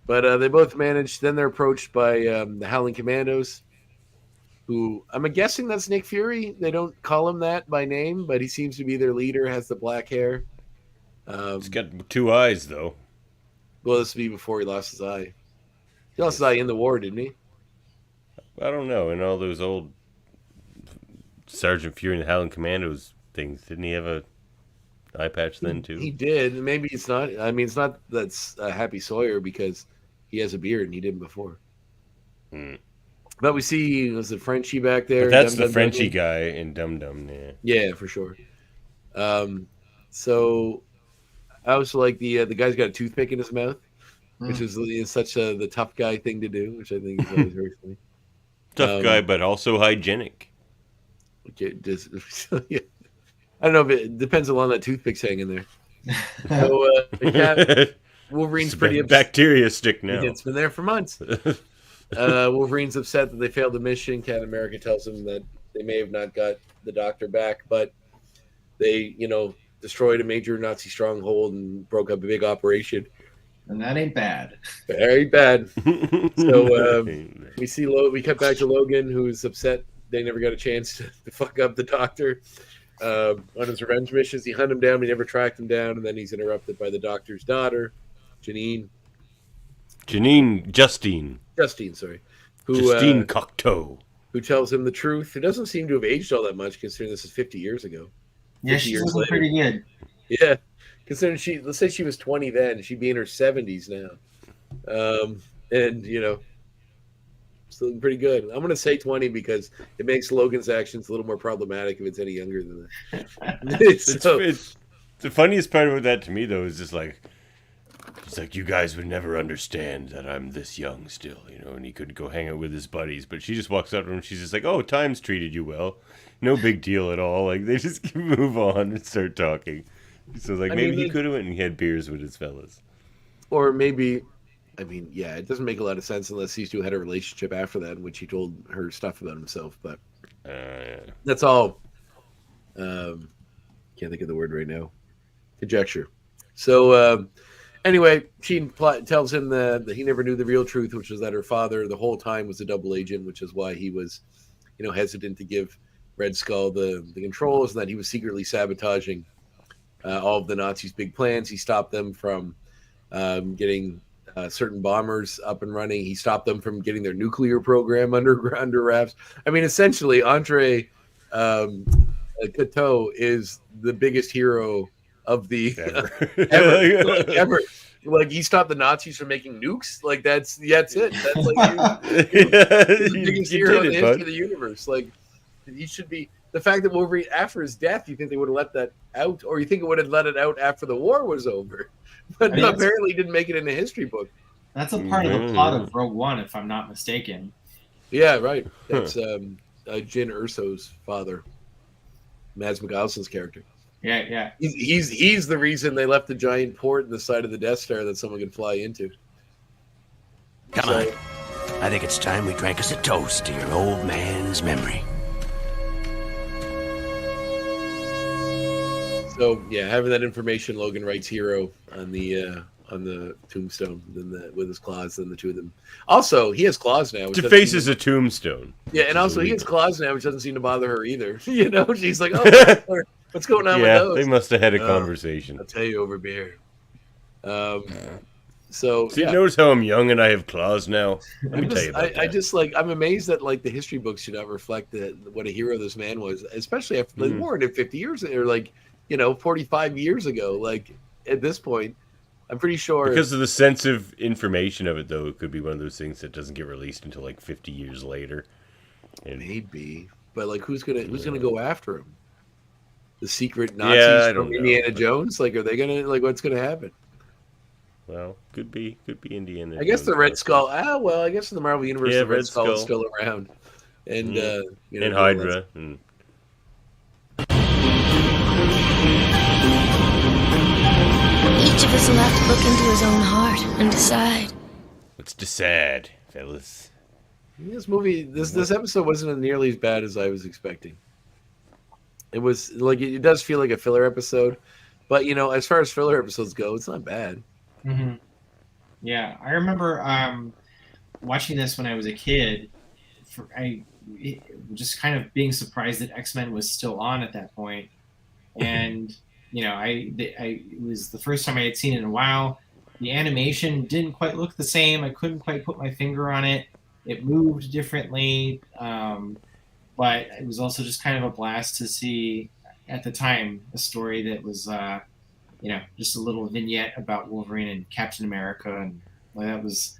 But they both managed. Then they're approached by the Howling Commandos, who I'm guessing that's Nick Fury. They don't call him that by name, but he seems to be their leader, has the black hair. He's got 2 eyes, though. Well, this would be before he lost his eye. He lost his eye in the war, didn't he? I don't know. In all those old Sergeant Fury and the Howling Commandos things, didn't he have a eye patch then, too? He did. Maybe it's not. I mean, it's not that's Happy Sawyer because he has a beard and he didn't before. But we see, was it Frenchie back there? But that's the Frenchie guy in Dum Dum, yeah. Yeah, for sure. So I also like the guy's got a toothpick in his mouth. which is such the tough guy thing to do, which I think is always very funny. Tough guy, but also hygienic. Okay, yeah. I don't know, but it depends on how long that toothpick's hanging there. So, Wolverine's pretty upset. Bacteria stick now. It's been there for months. Wolverine's upset that they failed the mission. Captain America tells him that they may have not got the doctor back, but they, destroyed a major Nazi stronghold and broke up a big operation. And that ain't bad. Very bad. So we cut back to Logan, who's upset they never got a chance to fuck up the doctor. On his revenge missions, he hunted him down, but he never tracked him down, and then he's interrupted by the doctor's daughter, Justine, sorry. Justine Cocteau. Who tells him the truth. Who doesn't seem to have aged all that much, considering this is 50 years ago. Yeah, she's looking pretty good. Yeah, considering let's say she was 20 then, she'd be in her 70s now. And, still looking pretty good. I'm going to say 20 because it makes Logan's actions a little more problematic if it's any younger than that. The funniest part about that to me, though, is just like, it's like, you guys would never understand that I'm this young still, and he couldn't go hang out with his buddies. But she just walks up to him and she's just like, oh, time's treated you well. No big deal at all. Like, they just move on and start talking. So, like, maybe he could have went and had beers with his fellas. Or maybe, it doesn't make a lot of sense unless these two had a relationship after that in which he told her stuff about himself. But that's all. Can't think of the word right now. Conjecture. So, anyway, she tells him that he never knew the real truth, which was that her father the whole time was a double agent, which is why he was, hesitant to give Red Skull the controls, and that he was secretly sabotaging all of the Nazis' big plans. He stopped them from getting certain bombers up and running. He stopped them from getting their nuclear program under wraps. Essentially, André Cateau is the biggest hero of the ever. Like, he stopped the Nazis from making nukes. Like, that's it. That's like the biggest hero in the history of the universe. Like, he should be. The fact that Wolverine, after his death, you think they would have let that out, or you think it would have let it out after the war was over, but apparently didn't make it in the history book. That's a part of the plot of Rogue One, if I'm not mistaken. Yeah, right. That's Jyn Erso's father, Mads Mikkelsen's character. Yeah. He's the reason they left the giant port in the side of the Death Star that someone could fly into. Come on. I think it's time we drank us a toast to your old man's memory. So yeah, having that information, Logan writes "hero" on the tombstone, with his claws. Then the two of them. Also, he has claws now. To face is a tombstone. Yeah, and also he has claws now, which doesn't seem to bother her either. She's like, oh, what's going on with those? They must have had a conversation. I'll tell you over beer. So notice how I'm young and I have claws now. Let me tell you about that. I'm amazed that the history books do not reflect what a hero this man was, especially after the war did 50 years or 45 years ago. Like, at this point, I'm pretty sure because of the sense of information of it, though, it could be one of those things that doesn't get released until 50 years later. Maybe, but who's gonna go after him? The secret Nazis from Indiana Jones? Are they gonna what's gonna happen? Well, could be Indiana. I guess the Red Skull. I guess in the Marvel universe, the Red Skull is still around, and and Hydra. Each of us will have to look into his own heart and decide. Let's decide, fellas. This movie, this episode wasn't nearly as bad as I was expecting. It was it does feel like a filler episode, but as far as filler episodes go, it's not bad. Mm-hmm. Yeah, I remember watching this when I was a kid. Just kind of being surprised that X-Men was still on at that point, and it was the first time I had seen it in a while. The animation didn't quite look the same. I couldn't quite put my finger on it. It moved differently, but it was also just kind of a blast to see at the time a story that was just a little vignette about Wolverine and Captain America, and that was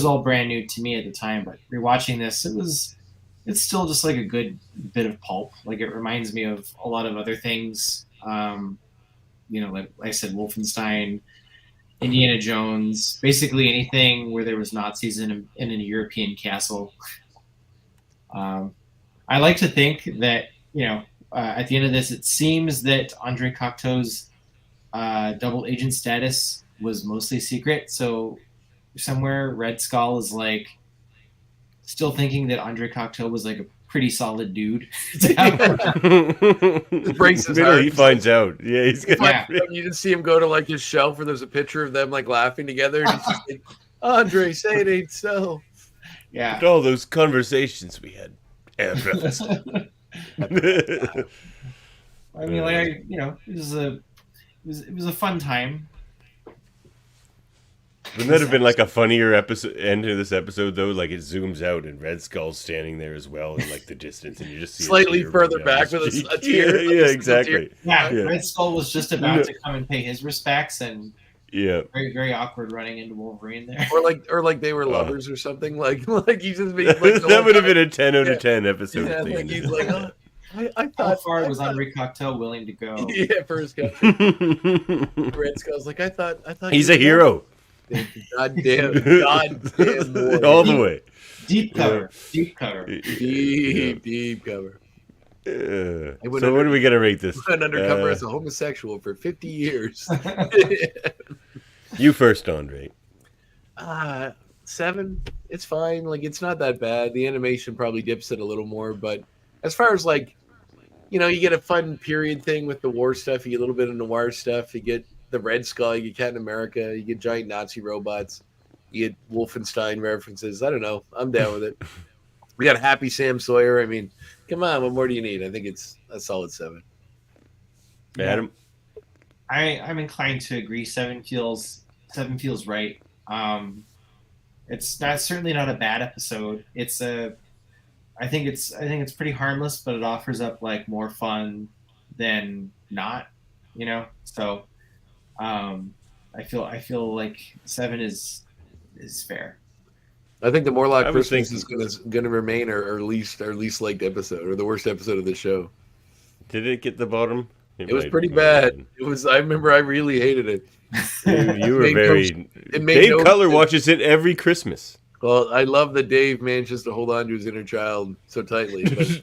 all brand new to me at the time. But rewatching this, it's still just a good bit of pulp. It reminds me of a lot of other things. Like I said, Wolfenstein, Indiana Jones, basically anything where there was Nazis in a European castle. I like to think that, at the end of this, it seems that André Cocteau's double agent status was mostly secret. So somewhere Red Skull is like still thinking that André Cocteau was like a pretty solid dude. It breaks his heart. He finds out. Yeah, he's gonna. Yeah. You just see him go to like his shelf where there's a picture of them like laughing together. And he's just like, André, say it ain't so. Yeah. But all those conversations we had. I mean, like, it was a fun time. Wouldn't that have been like a funnier end to this episode though? Like it zooms out and Red Skull's standing there as well in like the distance, and you just see slightly further back with a tear. Yeah, exactly. Yeah, Red Skull was just about to come and pay his respects, and very, very awkward running into Wolverine there. Or like they were lovers or something. Like he's just being like that would have been a 10 out of 10 episode. Yeah, thing. like he's like, I thought. How far was André Cocteau willing to go? Yeah, for his country. Red Skull's like, I thought. He's a hero. Goddamn all the way. Deep cover. Deep cover. So what are we gonna rate this? Went undercover as a homosexual for 50 years. You first, Andre. 7. It's fine. Like it's not that bad. The animation probably dips it a little more, but as far as like, you get a fun period thing with the war stuff. You get a little bit of noir stuff. You get the Red Skull. You get Captain America. You get giant Nazi robots. You get Wolfenstein references. I don't know. I'm down with it. We got a happy Sam Sawyer. I mean, come on. What more do you need? I think it's a solid 7. Adam? I'm inclined to agree. 7 feels right. It's certainly not a bad episode. I think it's pretty harmless, but it offers up like more fun than not, So I feel like 7 is fair. I think the Morlock Christmas is going to remain our least liked episode, or the worst episode of the show. Did it get the bottom? It was pretty bad. It was. I remember I really hated it. You were very. Dave Cutler watches it every Christmas. Well, I love that Dave manages to hold on to his inner child so tightly. But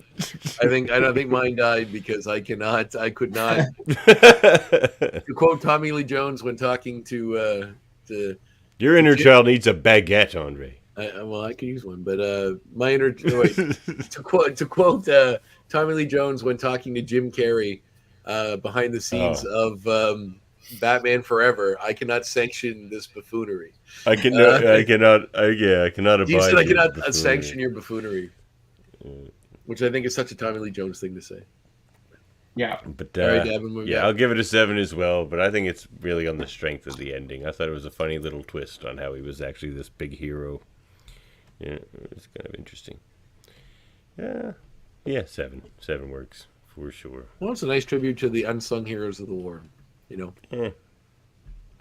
I don't think mine died because I could not. To quote Tommy Lee Jones when talking to your inner child needs a baguette, Andre. I could use one, but my inner to quote Tommy Lee Jones when talking to Jim Carrey behind the scenes of Batman Forever, I cannot sanction this buffoonery. I cannot abide. You said I cannot sanction your buffoonery, which I think is such a Tommy Lee Jones thing to say. Yeah, but I'll give it a 7 as well. But I think it's really on the strength of the ending. I thought it was a funny little twist on how he was actually this big hero. Yeah, it was kind of interesting. Yeah, 7 works for sure. Well, it's a nice tribute to the unsung heroes of the war.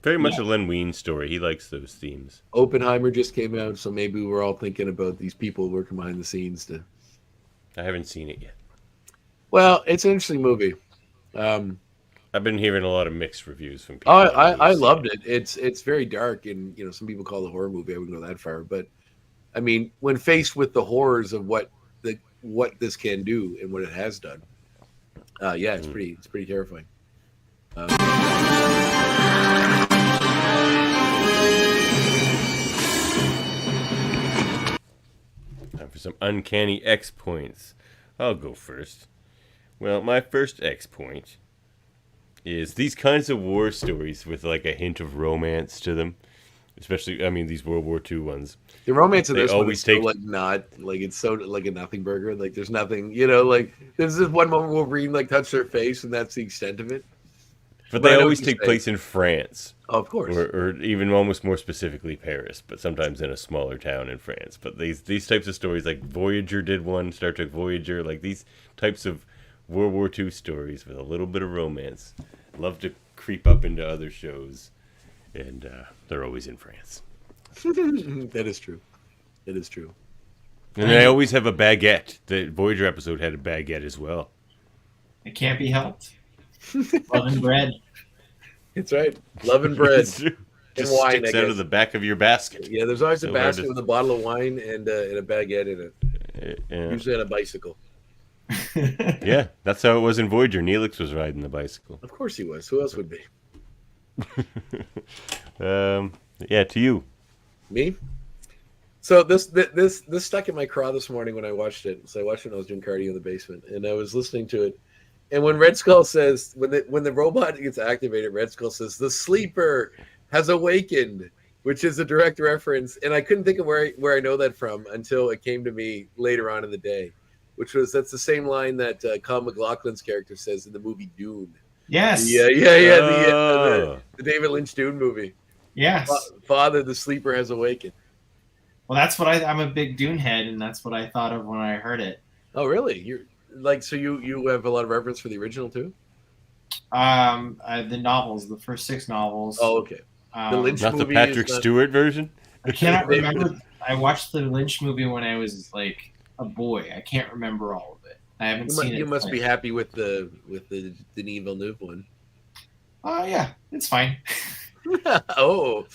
Very much a Len Wein story. He likes those themes. Oppenheimer just came out, so maybe we're all thinking about these people working behind the scenes. I haven't seen it yet. Well, it's an interesting movie. I've been hearing a lot of mixed reviews from people. I loved it. It's very dark, and some people call it a horror movie. I wouldn't go that far, but I mean, when faced with the horrors of what this can do and what it has done, it's pretty terrifying. Time for some uncanny X points. I'll go first. Well, my first X point is these kinds of war stories with like a hint of romance to them. Especially, I mean, these World War II ones. The romance of this one is so, it's so like a nothing burger. Like there's nothing, like there's this one moment Wolverine like touched their face, and that's the extent of it. But they always take place in France. Oh, of course. Or even almost more specifically Paris, but sometimes in a smaller town in France. But these types of stories, like Voyager did one, Star Trek Voyager, like these types of World War II stories with a little bit of romance, love to creep up into other shows. And they're always in France. That is true. It is true. And they always have a baguette. The Voyager episode had a baguette as well. It can't be helped. Love and bread. It's right. Love and bread. just wine, sticks I out guess. of the back of your basket. Yeah, there's always a So hard basket to- with a bottle of wine and a baguette in it. Yeah. Usually on a bicycle. Yeah, that's how it was in Voyager. Neelix was riding the bicycle. Of course he was. Who else would be? Yeah, to you. Me? So this stuck in my craw this morning when I watched it. So I watched it when I was doing cardio in the basement, and I was listening to it. And when Red Skull says, when the robot gets activated, Red Skull says, "The sleeper has awakened," which is a direct reference. And I couldn't think of where I know that from until it came to me later on in the day, that's the same line that Kyle MacLachlan's character says in the movie Dune. Yes. Yeah. The David Lynch Dune movie. Yes. Father, the sleeper has awakened. Well, that's what I'm a big Dune head, and that's what I thought of when I heard it. Oh, really? You're like, so you have a lot of reference for the original too? The novels, the first 6 novels. Oh, okay. The Lynch Not the movie Patrick is not- Stewart version? I cannot remember. I watched the Lynch movie when I was like a boy. I can't remember all of it. I haven't seen it. You must be happy with the Denis Villeneuve one. Oh yeah, it's fine. Oh,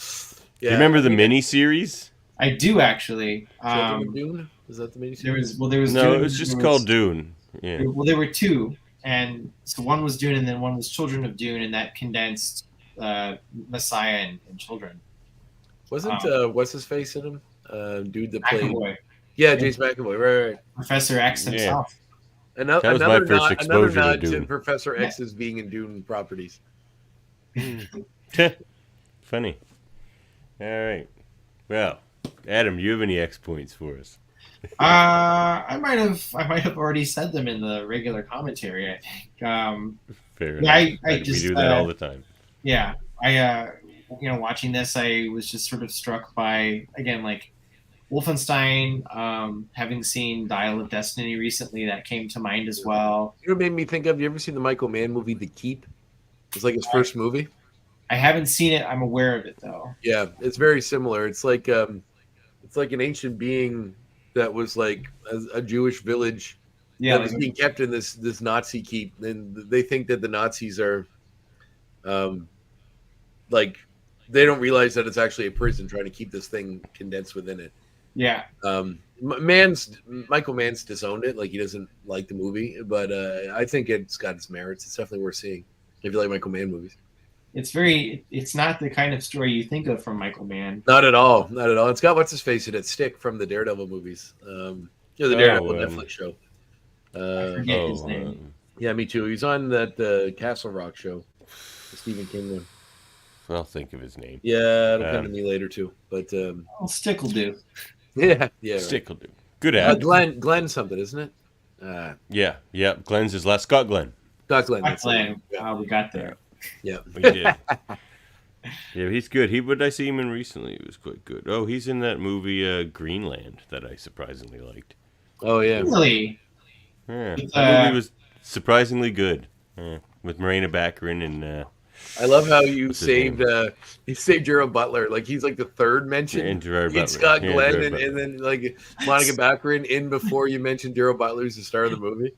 Do you remember the mini-series? I do actually. Children of Dune? Is that the miniseries? There was No, Dune, it was just there called Dune. Yeah. Well, there were 2, and so one was Dune, and then one was Children of Dune, and that condensed Messiah and Children. Wasn't what's his face in him? Dude that played. McAvoy. Yeah, James McAvoy. Right. Professor X himself. That was my first exposure to nod Dune. Professor X's being in Dune properties. Funny. All right. Well, Adam, you have any X points for us? I might have already said them in the regular commentary. I think. Fair Yeah, enough. I we just do that all the time. Yeah, I watching this, I was just sort of struck by, again, like Wolfenstein. Having seen Dial of Destiny recently, that came to mind as well. You know what it made me think of? You ever seen the Michael Mann movie The Keep? It's like his first movie. I haven't seen it. I'm aware of it though. Yeah, it's very similar. It's like an ancient being that was like a Jewish village that was being kept in this Nazi keep, and they think that the Nazis are, like, they don't realize that it's actually a prison trying to keep this thing condensed within it. Yeah. Michael Mann's disowned it, like he doesn't like the movie, but I think it's got its merits. It's definitely worth seeing if you like Michael Mann movies. It's not the kind of story you think of from Michael Mann. Not at all. It's got what's his face in it, Stick from the Daredevil movies. The Daredevil Netflix show. I forget his name. Yeah, me too. He's on that Castle Rock show, the Stephen King one. I'll think of his name. Yeah, it'll come to me later too. But Stick will do. Yeah, Stick will do. Good ad. Glenn something, isn't it? Yeah. Glenn's his last. Scott Glenn. Scott Glenn. We got there. Yeah, we did. Yeah, he's good. What did I see him in recently? It was quite good. Oh, he's in that movie Greenland that I surprisingly liked. Oh yeah, really? Yeah, that movie was surprisingly good. With Morena Baccarin and. I love how you saved Gerald Butler. Like he's like the third mention. And Gerard Butler. Scott Glenn and then like Monica Baccarin in before you mentioned Gerald Butler as the star of the movie.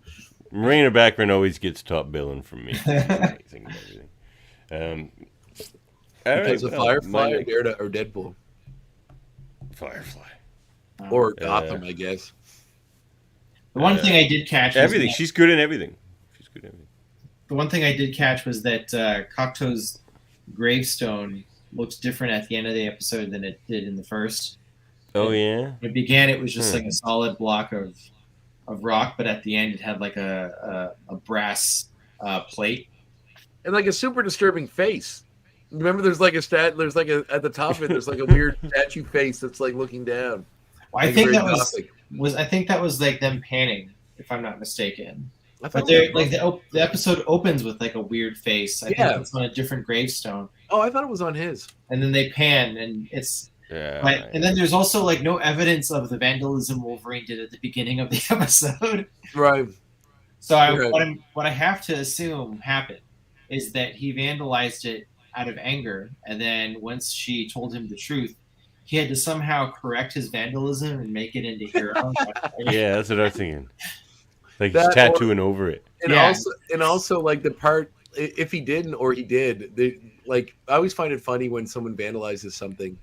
Morena Baccarin always gets top billing from me. Amazing everything. Because of Firefly or Deadpool. Firefly. Or Gotham, I guess. The one thing I did catch everything. She's good in everything. The one thing I did catch was that Cocteau's gravestone looks different at the end of the episode than it did in the first. Oh yeah. When it began, it was just like a solid block of rock, but at the end, it had like a brass plate and like a super disturbing face. Remember, there's like at the top of it, there's like a weird statue face that's like looking down. Well, I think that was like them panning, if I'm not mistaken. But the episode opens with like a weird face. I think it's on a different gravestone. Oh, I thought it was on his. And then they pan, and it's. Yeah. And then there's also like no evidence of the vandalism Wolverine did at the beginning of the episode. Right. So what I have to assume happened is that he vandalized it out of anger, and then once she told him the truth, he had to somehow correct his vandalism and make it into hero. Yeah, that's what I was thinking. Like he's tattooing over it. And also like the part, if he didn't or he did, like I always find it funny when someone vandalizes something,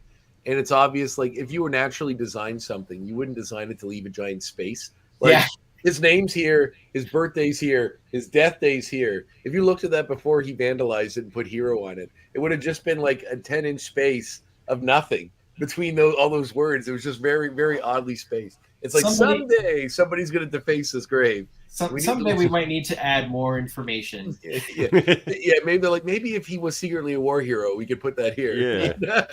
and it's obvious. Like if you were naturally designed something, you wouldn't design it to leave a giant space. Like Yeah. his name's here, his birthday's here, his death day's here. If you looked at that before he vandalized it and put hero on it, it would have just been like a 10-inch space of nothing between all those words. It was just very, very oddly spaced. It's like someday somebody's going to deface this grave. Someday we might need to add more information. Yeah, maybe if he was secretly a war hero, we could put that here. Yeah.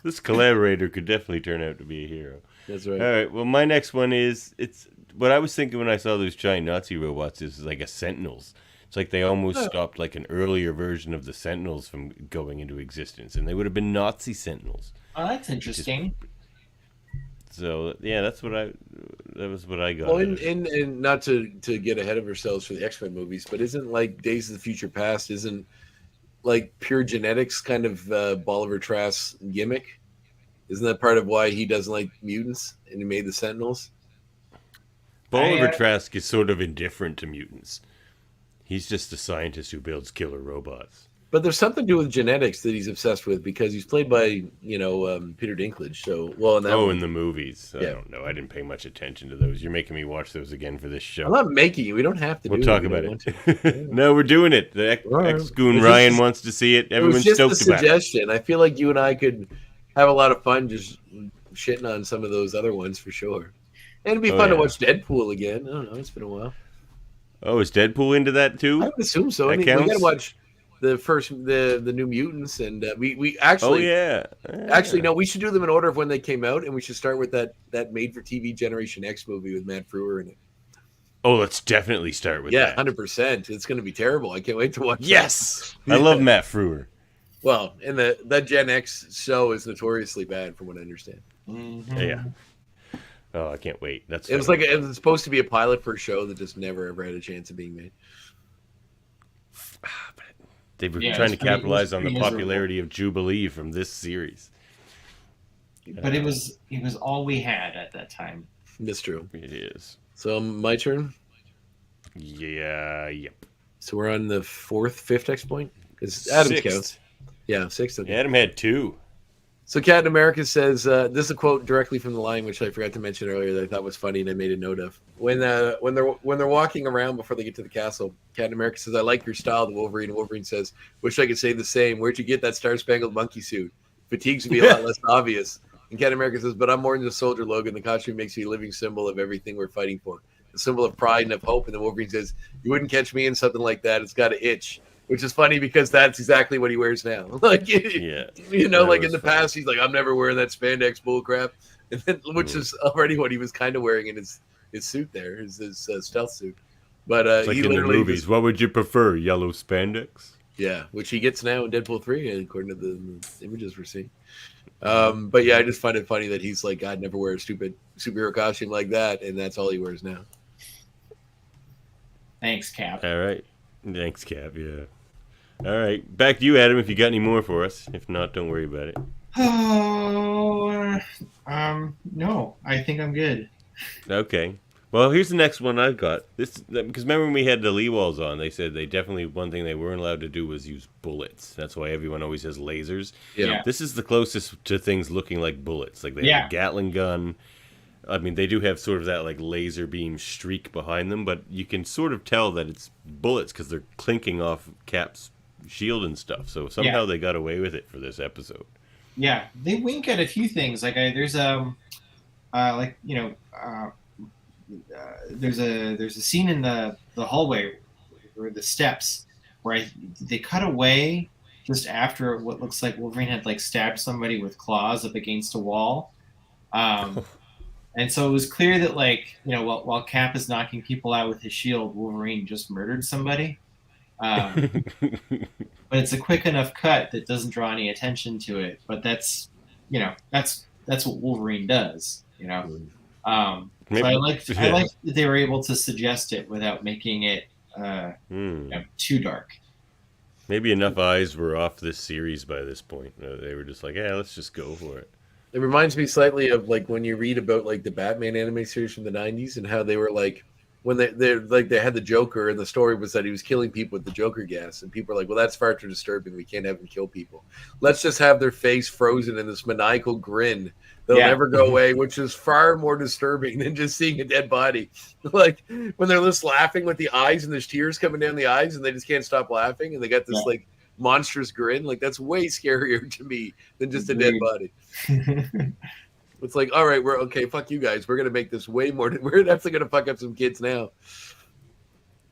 This collaborator could definitely turn out to be a hero. That's right. All right. Well, my next one is what I was thinking when I saw those giant Nazi robots is like a Sentinels. It's like they almost stopped like an earlier version of the Sentinels from going into existence, and they would have been Nazi Sentinels. Oh, that's interesting. So yeah, that was what I got. Well, and not to get ahead of ourselves for the X-Men movies, but isn't like Days of the Future Past isn't like pure genetics kind of Bolivar Trask gimmick? Isn't that part of why he doesn't like mutants and he made the Sentinels? Bolivar Trask is sort of indifferent to mutants. He's just a scientist who builds killer robots. But there's something to do with genetics that he's obsessed with because he's played by, Peter Dinklage. So, in the movies. I don't know. I didn't pay much attention to those. You're making me watch those again for this show. I'm not making you. We don't have to. We'll talk about it. No, we're doing it. The ex-goon Ryan wants to see it. Everyone's stoked about it. It was just a suggestion. I feel like you and I could have a lot of fun just shitting on some of those other ones for sure. And it'd be fun to watch Deadpool again. I don't know. It's been a while. Oh, is Deadpool into that too? I would assume so. We got to watch the New Mutants, and we actually. Oh yeah. Actually, no. We should do them in order of when they came out, and we should start with that made-for-TV Generation X movie with Matt Frewer in it. Oh, let's definitely start with that. 100%. It's going to be terrible. I can't wait to watch. Yes, I love Matt Frewer. Well, and that Gen X show is notoriously bad, from what I understand. Mm-hmm. Yeah. Oh, I can't wait. It was supposed to be a pilot for a show that just never ever had a chance of being made. They were trying to capitalize on the popularity of Jubilee from this series. But it was all we had at that time. That's true. It is. So my turn? Yeah, yep. So we're on the fifth X point? Because Adam's counts. Yeah, sixth. Okay. Adam had 2. So Captain America says, this is a quote directly from the line, which I forgot to mention earlier that I thought was funny and I made a note of. When they're walking around before they get to the castle, Captain America says, "I like your style," to Wolverine. And Wolverine says, "Wish I could say the same. Where'd you get that Star-Spangled Monkey suit? Fatigues would be a lot less obvious." And Captain America says, "But I'm more than a soldier, Logan. The costume makes me a living symbol of everything we're fighting for. A symbol of pride and of hope." And then Wolverine says, "You wouldn't catch me in something like that. It's got to itch." Which is funny because that's exactly what he wears now. Like, yeah, like in the past, he's like, "I'm never wearing that spandex bullcrap," and then, which is already what he was kind of wearing in his suit there, his stealth suit. But it's like he in the movies, what would you prefer, yellow spandex? Yeah, which he gets now in Deadpool 3, according to the images we're seeing. But yeah, I just find it funny that he's like, "God, never wear a stupid superhero costume like that," and that's all he wears now. Thanks, Cap. All right, thanks, Cap. Yeah. All right, back to you, Adam, if you got any more for us. If not, don't worry about it. Oh, no, I think I'm good. Okay. Well, here's the next one I've got. Because remember when we had the Lee Walls on, they said one thing they weren't allowed to do was use bullets. That's why everyone always has lasers. Yeah. This is the closest to things looking like bullets. Like they have a Gatling gun. I mean, they do have sort of that like laser beam streak behind them, but you can sort of tell that it's bullets because they're clinking off Cap's shield and stuff. So somehow they got away with it for this episode. Yeah, they wink at a few things. Like there's a scene in the hallway or the steps where they cut away just after what looks like Wolverine had like stabbed somebody with claws up against a wall. And so it was clear that while Cap is knocking people out with his shield, Wolverine just murdered somebody. But it's a quick enough cut that doesn't draw any attention to it. But that's what Wolverine does, So I liked that they were able to suggest it without making it too dark. Maybe enough eyes were off this series by this point. They were just like, "Yeah, let's just go for it." It reminds me slightly of like when you read about like the Batman anime series from the 90s and how they were like when they had the Joker, and the story was that he was killing people with the Joker gas, and people are like, well, that's far too disturbing. We can't have him kill people. Let's just have their face frozen in this maniacal grin that'll never go away, which is far more disturbing than just seeing a dead body. Like when they're just laughing with the eyes and there's tears coming down the eyes and they just can't stop laughing and they got this like monstrous grin. Like that's way scarier to me than just a dead body. It's like, all right, we're okay. Fuck you guys. We're gonna make this way more. We're definitely gonna fuck up some kids now.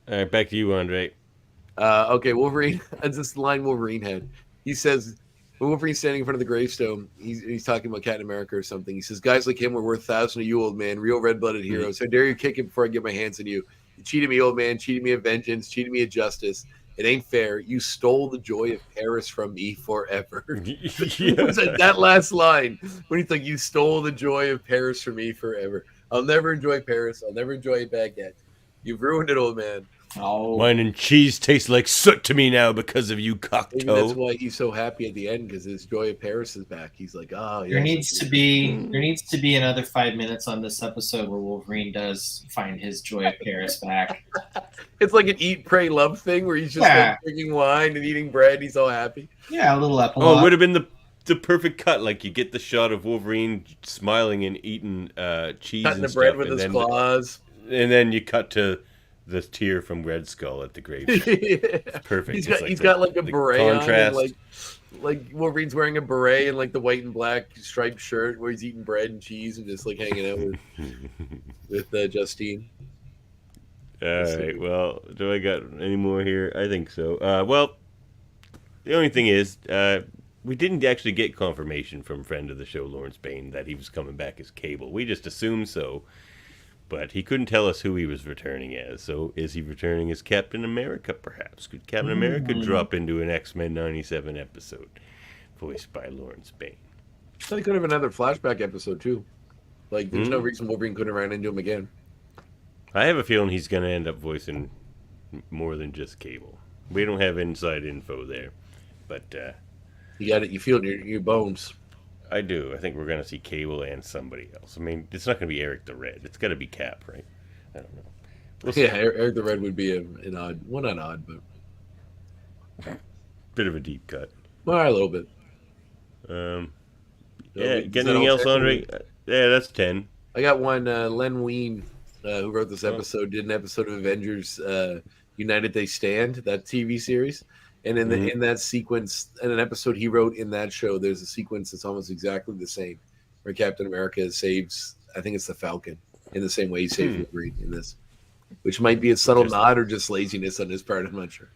All right, back to you, André. Okay, Wolverine. That's this line Wolverine had. He says, when Wolverine's standing in front of the gravestone, he's talking about Captain America or something. He says, guys like him were worth 1,000 of you, old man. Real red-blooded heroes. How dare you kick it before I get my hands on you? You cheated me, old man. Cheated me of vengeance. Cheated me of justice. It ain't fair. You stole the joy of Paris from me forever. That last line, when he's like, you stole the joy of Paris from me forever. I'll never enjoy Paris. I'll never enjoy baguette. You've ruined it, old man. Oh. Wine and cheese taste like soot to me now because of you, cocktoe. Maybe that's why he's so happy at the end, because his joy of Paris is back. He's like, oh, yeah. There needs to be another 5 minutes on this episode where Wolverine does find his joy of Paris back. It's like an eat, pray, love thing where he's just like drinking wine and eating bread. He's all happy. Yeah, a little epilogue. Oh, it would have been the perfect cut. Like you get the shot of Wolverine smiling and eating cheese cutting and the bread stuff, with and his claws. And then you cut to the tear from Red Skull at the grave. Perfect. He's got like a beret contrast. On, and like Wolverine's wearing a beret and like the white and black striped shirt where he's eating bread and cheese and just like hanging out with Justine. All right. Well, do I got any more here? I think so. Well, the only thing is, we didn't actually get confirmation from friend of the show, Lawrence Bain, that he was coming back as Cable. We just assumed so. But he couldn't tell us who he was returning as. So is he returning as Captain America, perhaps? Could Captain America drop into an X-Men 97 episode voiced by Lawrence Bain? So he could have another flashback episode, too. Like, there's no reason Wolverine couldn't have ran into him again. I have a feeling he's going to end up voicing more than just Cable. We don't have inside info there. But you got it. You feel it in your bones. I do. I think we're going to see Cable and somebody else. I mean, it's not going to be Eric the Red. It's got to be Cap, right? I don't know. Eric the Red would be an odd. Well, not odd, but bit of a deep cut. Well, a little bit. Yeah. Get anything else, Andre? Yeah, that's 10. I got one. Len Wein, who wrote this episode, did an episode of Avengers United They Stand, that TV series. And in that sequence, in an episode he wrote in that show, there's a sequence that's almost exactly the same, where Captain America saves, I think it's the Falcon, in the same way he saved Wolverine in this, which might be a subtle nod or just laziness on his part. I'm not sure.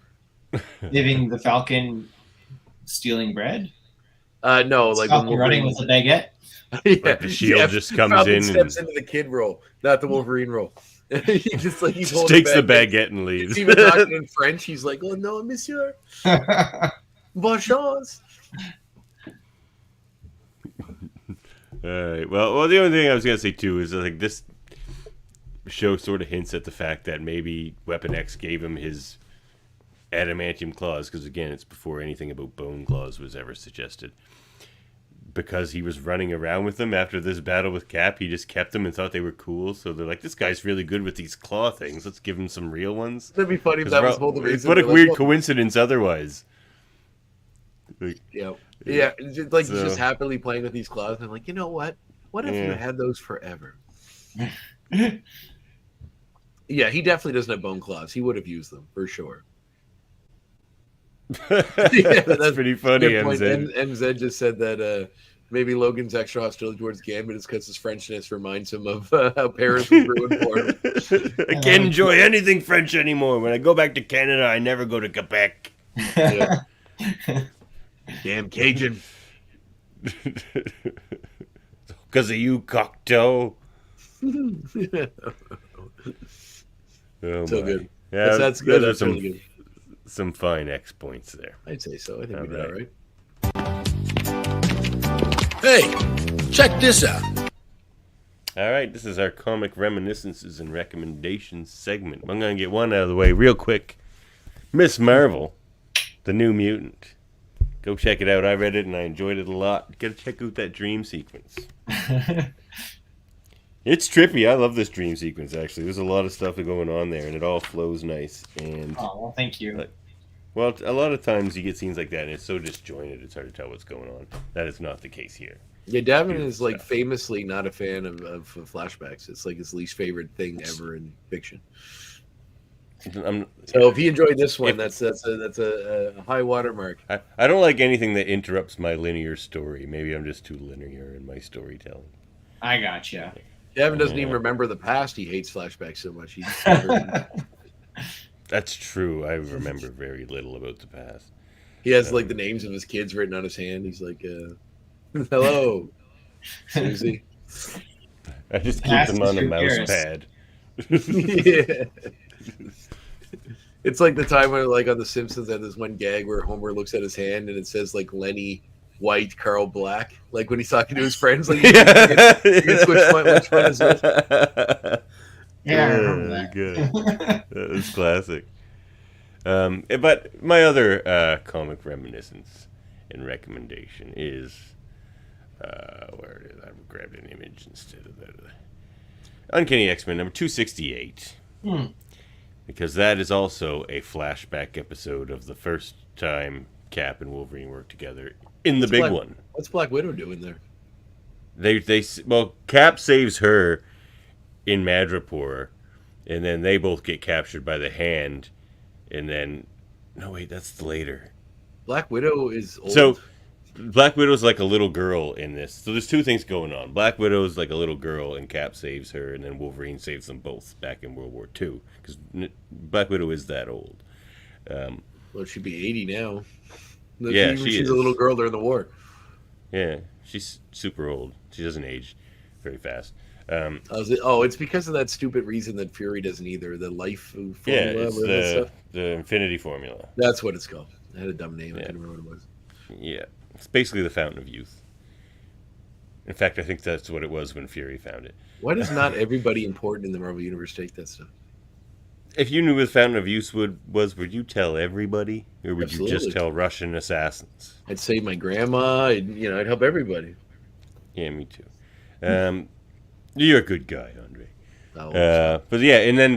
Leaving the Falcon stealing bread? No, like Falcon running with a baguette. Like the shield just comes Falcon in, steps into the kid role, not the Wolverine role. He just like just takes the baguette and leaves. He's even talking in French. He's like, "Oh no, monsieur, bonne chance." All right. Well, the only thing I was gonna say too is like this show sort of hints at the fact that maybe Weapon X gave him his adamantium claws, because again, it's before anything about bone claws was ever suggested. Because he was running around with them after this battle with Cap, he just kept them and thought they were cool. So they're like, this guy's really good with these claw things. Let's give him some real ones. That'd be funny if that was both the reasons. What a weird coincidence otherwise. Like, yeah. Like he's just happily playing with these claws. And I'm like, you know what? What if you had those forever? Yeah, he definitely doesn't have bone claws. He would have used them for sure. That's pretty funny. MZ just said that maybe Logan's extra hostility towards Gambit is because his Frenchness reminds him of how Paris was ruined for him. I can't enjoy anything French anymore. When I go back to Canada, I never go to Quebec. Yeah. Damn Cajun. Because of you, cocktail. Oh, so good. Yeah, that's good. That's really good. Some fine X points there. I'd say so. I think we did all right. Hey, check this out. All right, this is our comic reminiscences and recommendations segment. I'm going to get one out of the way real quick. Miss Marvel, the New Mutant. Go check it out. I read it and I enjoyed it a lot. Got to check out that dream sequence. It's trippy. I love this dream sequence, actually. There's a lot of stuff going on there, and it all flows nice. And Oh, well, thank you. Well, a lot of times you get scenes like that, and it's so disjointed, it's hard to tell what's going on. That is not the case here. Yeah, Davan is like famously not a fan of flashbacks. It's like his least favorite thing ever in fiction. So if he enjoyed this one, that's a high watermark. I don't like anything that interrupts my linear story. Maybe I'm just too linear in my storytelling. I gotcha. Davan doesn't even remember the past. He hates flashbacks so much. That's true. I remember very little about the past. He has like the names of his kids written on his hand. He's like, "Hello, Susie." I just keep them on a mouse pad. Yeah. It's like the time when, like, on The Simpsons, they had this one gag where Homer looks at his hand and it says like Lenny White, Carl Black. Like when he's talking to his friends, like, you guess which one is this? Yeah, I remember that. Good. That was classic. But my other comic reminiscence and recommendation is where it is? I grabbed an image instead of that. Uncanny X-Men number 268. Because that is also a flashback episode of the first time Cap and Wolverine worked together in the big one. What's Black Widow doing there? Well, Cap saves her in Madripoor, and then they both get captured by the Hand, and then no, wait, that's later. Black Widow is old. So Black Widow's like a little girl in this. So there's two things going on. Black Widow's like a little girl, and Cap saves her, and then Wolverine saves them both back in World War II. Because Black Widow is that old. Well, she'd be 80 now. Yeah, she's a little girl during the war. Yeah, she's super old. She doesn't age very fast. It's because of that stupid reason that Fury doesn't either. The life formula. Yeah, it's the Infinity Formula. That's what it's called. It had a dumb name. I can't remember what it was. Yeah, it's basically the Fountain of Youth. In fact, I think that's what it was when Fury found it. Why does not everybody important in the Marvel Universe take that stuff? If you knew what the Fountain of Youth was, would you tell everybody? Or would you just tell Russian assassins? I'd save my grandma. I'd help everybody. Yeah, me too. You're a good guy, André.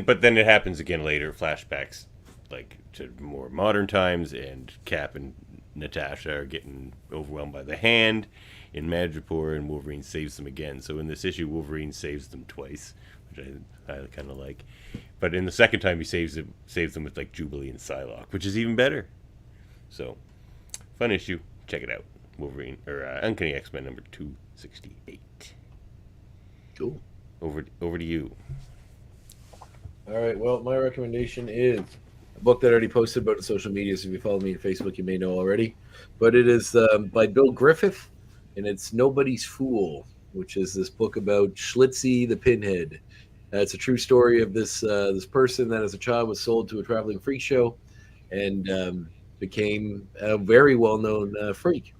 But then it happens again later. Flashbacks, like to more modern times, and Cap and Natasha are getting overwhelmed by the Hand in Madripoor, and Wolverine saves them again. So in this issue, Wolverine saves them twice, which I kind of like. But in the second time, he saves them with like Jubilee and Psylocke, which is even better. So fun issue. Check it out. Wolverine or Uncanny X-Men number 268. Cool. Over to you. All right. Well, my recommendation is a book that I already posted about on social media. So if you follow me on Facebook, you may know already. But it is by Bill Griffith, and it's Nobody's Fool, which is this book about Schlitzie the Pinhead. It's a true story of this person that as a child was sold to a traveling freak show and became a very well-known freak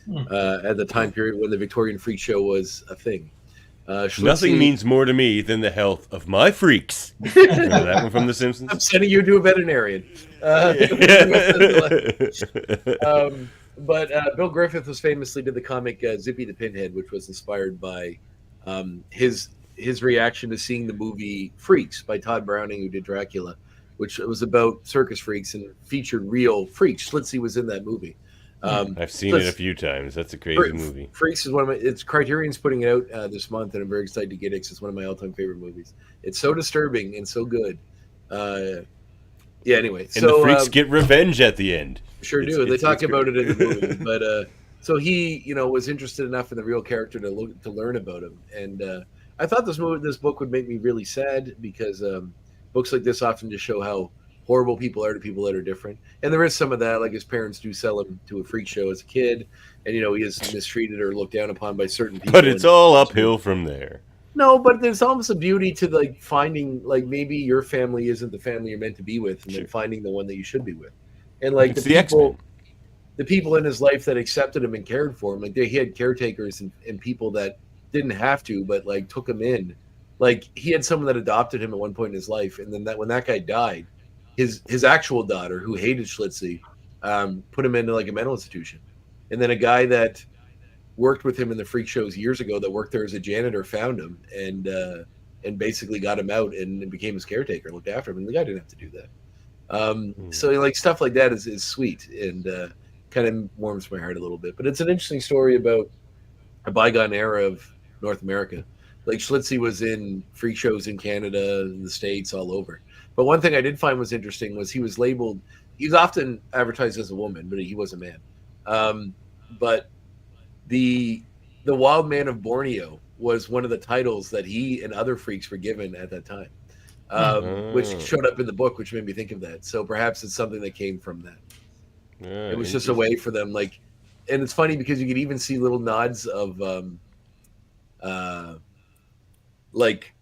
at the time period when the Victorian freak show was a thing. Nothing means more to me than the health of my freaks. Remember that one from The Simpsons? I'm sending you to a veterinarian. But Bill Griffith was famously did the comic Zippy the Pinhead, which was inspired by his reaction to seeing the movie Freaks by Todd Browning, who did Dracula, which was about circus freaks and featured real freaks. Schlitzie was in that movie. I've seen it a few times. That's a crazy movie. Freaks is one of my. It's Criterion's putting it out this month, and I'm very excited to get it because it's one of my all-time favorite movies. It's so disturbing and so good. Anyway, and the freaks get revenge at the end. Sure do. They talk about it in the movie, but so he, was interested enough in the real character to learn about him, and I thought this book would make me really sad because books like this often just show how horrible people are to people that are different. And there is some of that, like his parents do sell him to a freak show as a kid, and he is mistreated or looked down upon by certain people. But it's all uphill from there. No, but there's almost a beauty to like finding like maybe your family isn't the family you're meant to be with, and then finding the one that you should be with. And like the people in his life that accepted him and cared for him, like he had caretakers and people that didn't have to, but like took him in. Like he had someone that adopted him at one point in his life, and then when that guy died, his actual daughter, who hated Schlitzie, put him into like a mental institution. And then a guy that worked with him in the freak shows years ago that worked there as a janitor found him and basically got him out and became his caretaker and looked after him. And the guy didn't have to do that. So like stuff like that is sweet and kind of warms my heart a little bit. But it's an interesting story about a bygone era of North America. Like Schlitzie was in freak shows in Canada, in the States, all over. But one thing I did find was interesting was he was labeled. He's often advertised as a woman, but he was a man. But the Wild Man of Borneo was one of the titles that he and other freaks were given at that time, which showed up in the book, which made me think of that. So perhaps it's something that came from that. It was just a way for them, like, and it's funny because you could even see little nods of like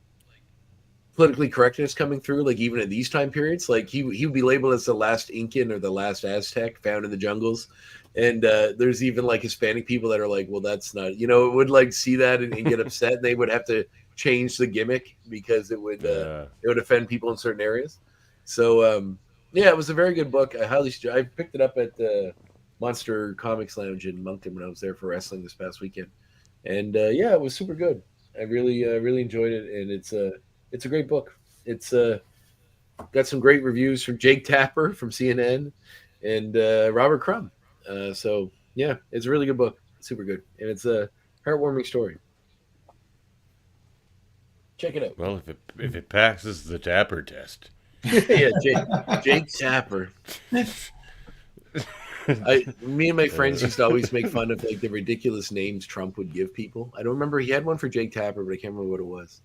politically correctness coming through, like even in these time periods. Like he would be labeled as the last Incan or the last Aztec found in the jungles. And there's even like Hispanic people that are like, well, that's not, would like see that and get upset, and they would have to change the gimmick because it would offend people in certain areas. So it was a very good book. I picked it up at the Monster Comics Lounge in Moncton when I was there for wrestling this past weekend, and it was super good. I really enjoyed it, and it's a great book. It's got some great reviews from Jake Tapper from CNN and Robert Crumb. It's a really good book. Super good, and it's a heartwarming story. Check it out. Well, if it passes the Tapper test. Yeah, Jake Tapper. Me and my friends used to always make fun of like the ridiculous names Trump would give people. I don't remember. He had one for Jake Tapper, but I can't remember what it was.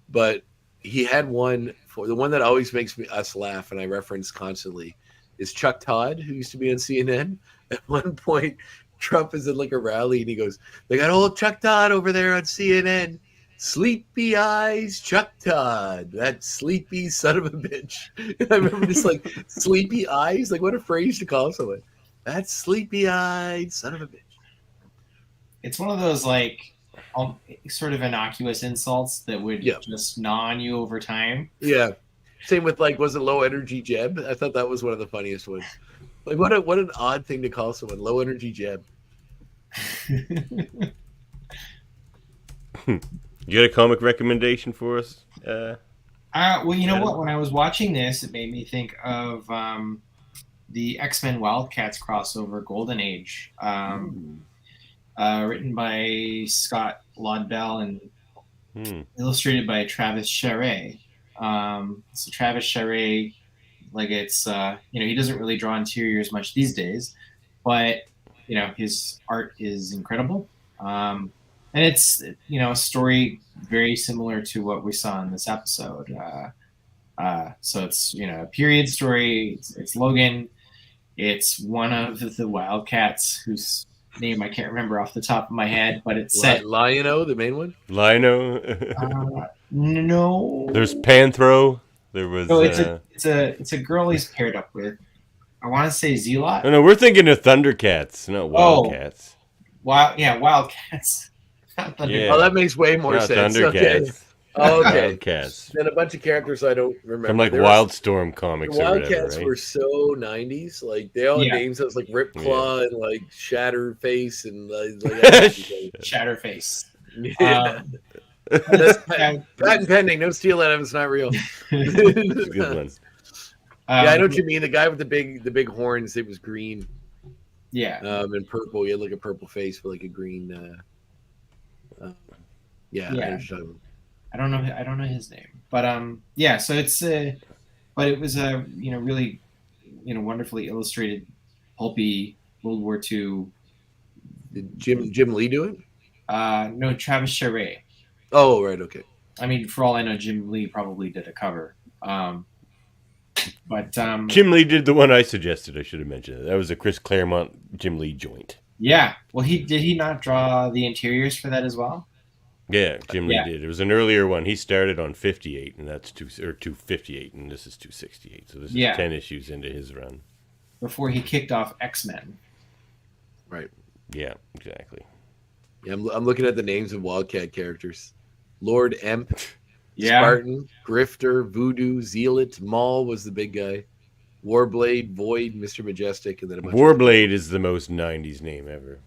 But he had one for the one that always makes us laugh, and I reference constantly, is Chuck Todd, who used to be on CNN. At one point, Trump is at like a rally, and he goes, "They got old Chuck Todd over there on CNN. Sleepy eyes, Chuck Todd. That sleepy son of a bitch." And I remember just like sleepy eyes, like what a phrase to call someone. That sleepy eyed son of a bitch. It's one of those like sort of innocuous insults that would just gnaw on you over time. Yeah. Same with like, was it low energy Jeb? I thought that was one of the funniest ones. Like what an odd thing to call someone, low energy Jeb. You got a comic recommendation for us? Well, you know what? When I was watching this, it made me think of the X-Men Wildcats crossover Golden Age, written by Scott Lobdell and illustrated by Travis Charest. So Travis Charest, like it's he doesn't really draw interiors much these days, but his art is incredible. And it's a story very similar to what we saw in this episode. So it's a period story. It's Logan. It's one of the Wildcats whose name I can't remember off the top of my head, but it's set. Lion-O, the main one. Lion-O. No. There's Panthro. There was. No, it's a girl he's paired up with. I want to say Zealot. No, we're thinking of Thundercats, not Wildcats. Wildcats. Yeah. Oh, that makes way more sense. Thundercats. Okay. Wildcats. Then a bunch of characters I don't remember. From like Wildstorm comics. The or Wildcats whatever, right? were so 90s. Like they all had names that was like Rip Claw and like Shatterface and like Shatterface. Yeah. Patent pending. No steal that if it's not real. That's a good one. I know what you mean. The guy with the big horns. It was green. Yeah. And purple. He had like a purple face with like a green. I don't know his name, but so it's but it was a really wonderfully illustrated pulpy World War II. Did Jim Lee do it? No, Travis Charest. Oh, right, okay. I mean, for all I know, Jim Lee probably did a cover. But Jim Lee did the one I suggested. I should have mentioned it. That was a Chris Claremont Jim Lee joint. Yeah. Well, did he not draw the interiors for that as well? Yeah, Jim Lee did. It was an earlier one. He started on 58, and that's 258, and this is 268. So this is 10 issues into his run. Before he kicked off X-Men. Right. Yeah, exactly. Yeah, I'm looking at the names of Wildcat characters. Lord Emp, Spartan, Grifter, Voodoo, Zealot, Maul was the big guy. Warblade, Void, Mr. Majestic, and then a bunch Warblade is the most 90s name ever.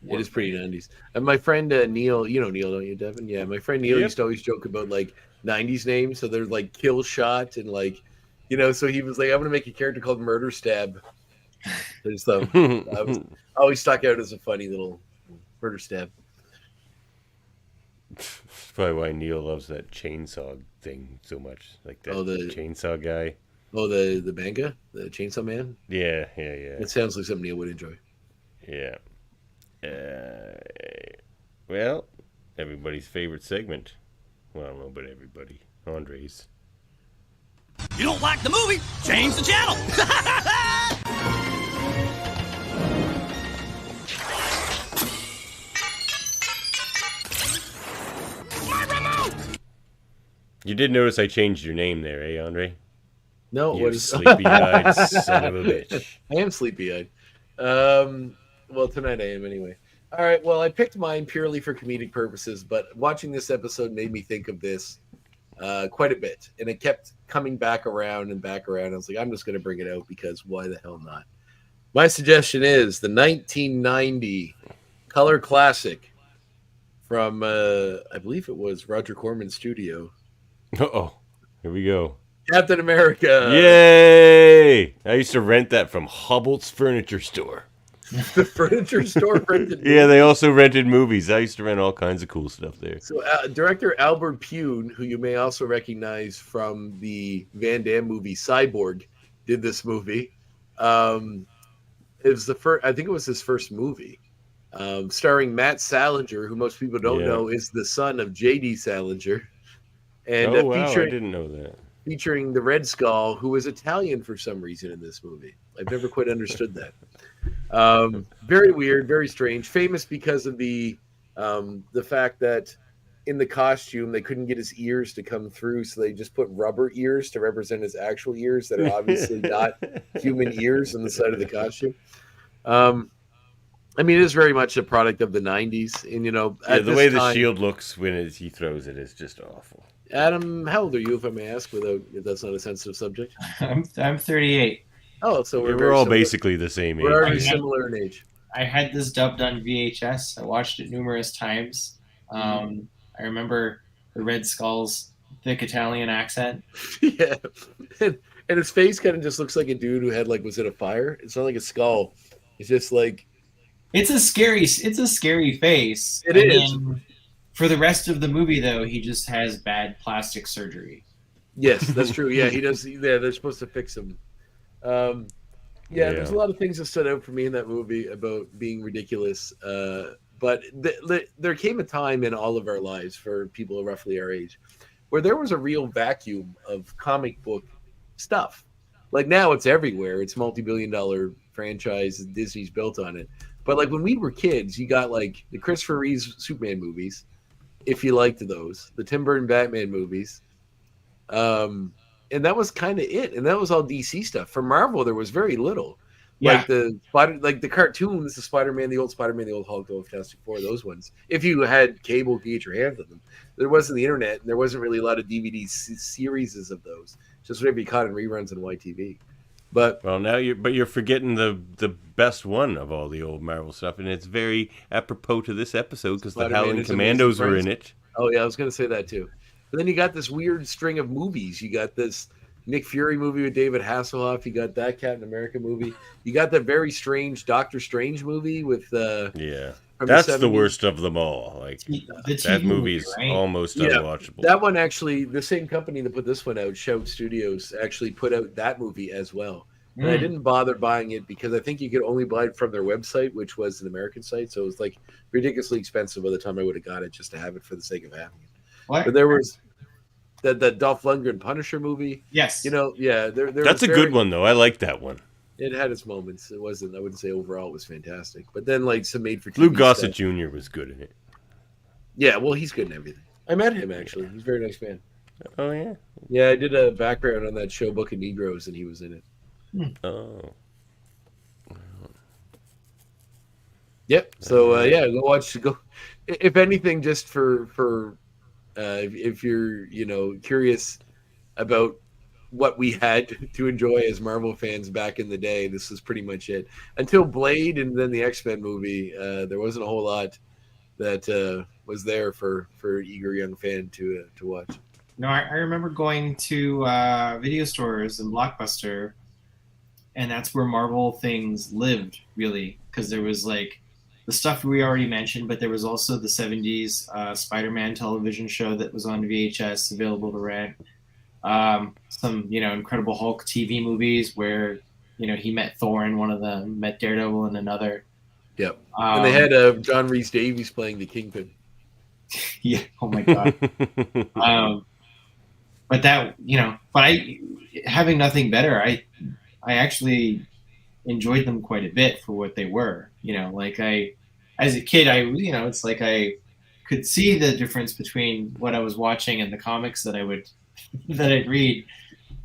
It is pretty 90s. And my friend Neil, you know Neil, don't you, Devin? Yeah, my friend Neil used to always joke about like 90s names. So there's like Kill Shot and like, so he was like, I'm going to make a character called Murder Stab. There's I always stuck out as a funny little Murder Stab. That's probably why Neil loves that chainsaw thing so much. Like that chainsaw guy. Oh, the Banga? The Chainsaw Man? Yeah. It sounds like something Neil would enjoy. Yeah. Well, everybody's favorite segment. Well, I don't know about everybody. Andre's. You don't like the movie? Change the channel. My remote! You did notice I changed your name there, eh, Andre? No, you sleepy-eyed son of a bitch. I am sleepy-eyed. Well, tonight I am anyway. All right, well, I picked mine purely for comedic purposes, but watching this episode made me think of this quite a bit, and it kept coming back around and back around. I was like, I'm just going to bring it out because why the hell not? My suggestion is the 1990 color classic from, I believe it was Roger Corman's studio. Uh-oh, here we go. Captain America. Yay! I used to rent that from Hubble's Furniture Store. The furniture store rented movies. Yeah, they also rented movies. I used to rent all kinds of cool stuff there. So director Albert Pune, who you may also recognize from the Van Damme movie Cyborg, did this movie. It was I think it was his first movie. Starring Matt Salinger, who most people don't know is the son of J.D. Salinger. And wow, I didn't know that. Featuring the Red Skull, who was Italian for some reason in this movie. I've never quite understood that. Very weird, very strange. Famous because of the fact that in the costume they couldn't get his ears to come through, so they just put rubber ears to represent his actual ears that are obviously not human ears on the side of the costume. I mean, it is very much a product of the 90s, and the way the shield looks when he throws it is just awful. Adam, how old are you, if I may ask, if that's not a sensitive subject? I'm 38. Oh, so we're all basically the same age. We're already similar in age. I had this dubbed on VHS. I watched it numerous times. I remember the Red Skull's thick Italian accent. Yeah, and his face kind of just looks like a dude who had was it a fire? It's not like a skull. It's just like it's a scary face. It is. For the rest of the movie, though, he just has bad plastic surgery. Yes, that's true. Yeah, he does. Yeah, they're supposed to fix him. There's a lot of things that stood out for me in that movie about being ridiculous. But there came a time in all of our lives for people roughly our age where there was a real vacuum of comic book stuff. Like now it's everywhere. It's multi-billion-dollar franchise. Disney's built on it. But when we were kids, you got the Christopher Reeves Superman movies, if you liked those, the Tim Burton Batman movies. And that was kind of it. And that was all DC stuff. For Marvel, there was very little. Yeah. The cartoons, the Spider-Man, the old Hulk, the Fantastic Four, those ones. If you had cable, you get your hands on them. There wasn't the internet, and there wasn't really a lot of DVD series of those. Just whatever you caught in reruns on YTV. But now you're forgetting the best one of all the old Marvel stuff, and it's very apropos to this episode because the Howling Commandos were in it. Oh yeah, I was going to say that too. But then you got this weird string of movies. You got this Nick Fury movie with David Hasselhoff. You got that Captain America movie. You got that very strange Doctor Strange movie with that's the worst of them all. That movie is almost unwatchable. That one actually, the same company that put this one out, Shout Studios, actually put out that movie as well. And I didn't bother buying it because I think you could only buy it from their website, which was an American site. So it was ridiculously expensive by the time I would have got it just to have it for the sake of having it. What? But there was the Dolph Lundgren Punisher movie. Yes. That's a good one though. I like that one. It had its moments. It wasn't. I wouldn't say overall it was fantastic. But then some made for TV Lou Gossett Jr. was good in it. Yeah, well, he's good in everything. I met him actually. He's a very nice man. Oh yeah. Yeah, I did a background on that show, Book of Negroes, and he was in it. Oh. Yep. So go watch. Go, if anything, just for if you're curious about what we had to enjoy as Marvel fans back in the day. This is pretty much it. Until Blade and then the X-Men movie, there wasn't a whole lot that was there for eager young fan to watch. No, I remember going to video stores and Blockbuster, and that's where Marvel things lived, really, because there was like the stuff we already mentioned, but there was also the 70s Spider-Man television show that was on VHS available to rent. Some, Incredible Hulk TV movies where, he met Thor in one of them, met Daredevil in another. Yep. And they had John Rhys Davies playing the Kingpin. Yeah. Oh my God. But that, having nothing better, I actually enjoyed them quite a bit for what they were. As a kid, it's like I could see the difference between what I was watching and the comics that I'd read.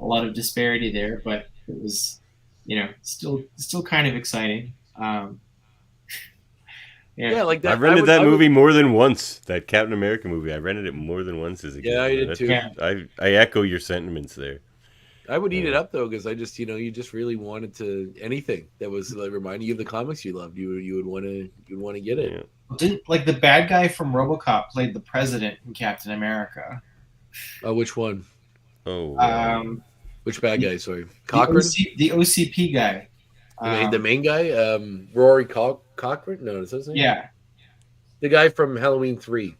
A lot of disparity there, but it was, still kind of exciting. Yeah, like that. I rented that movie more than once. That Captain America movie. I rented it more than once as a kid. Yeah, I did too. Yeah. I echo your sentiments there. I would eat it up though, because I just, you just really wanted to anything that was like reminding you of the comics you loved. You would want to get it. Yeah. Didn't the bad guy from RoboCop played the president in Captain America? Which one? Oh, which bad guy? Sorry, Cochran. The OCP guy. The main guy, Rory Cochran. No, is that his name? Yeah, the guy from Halloween 3.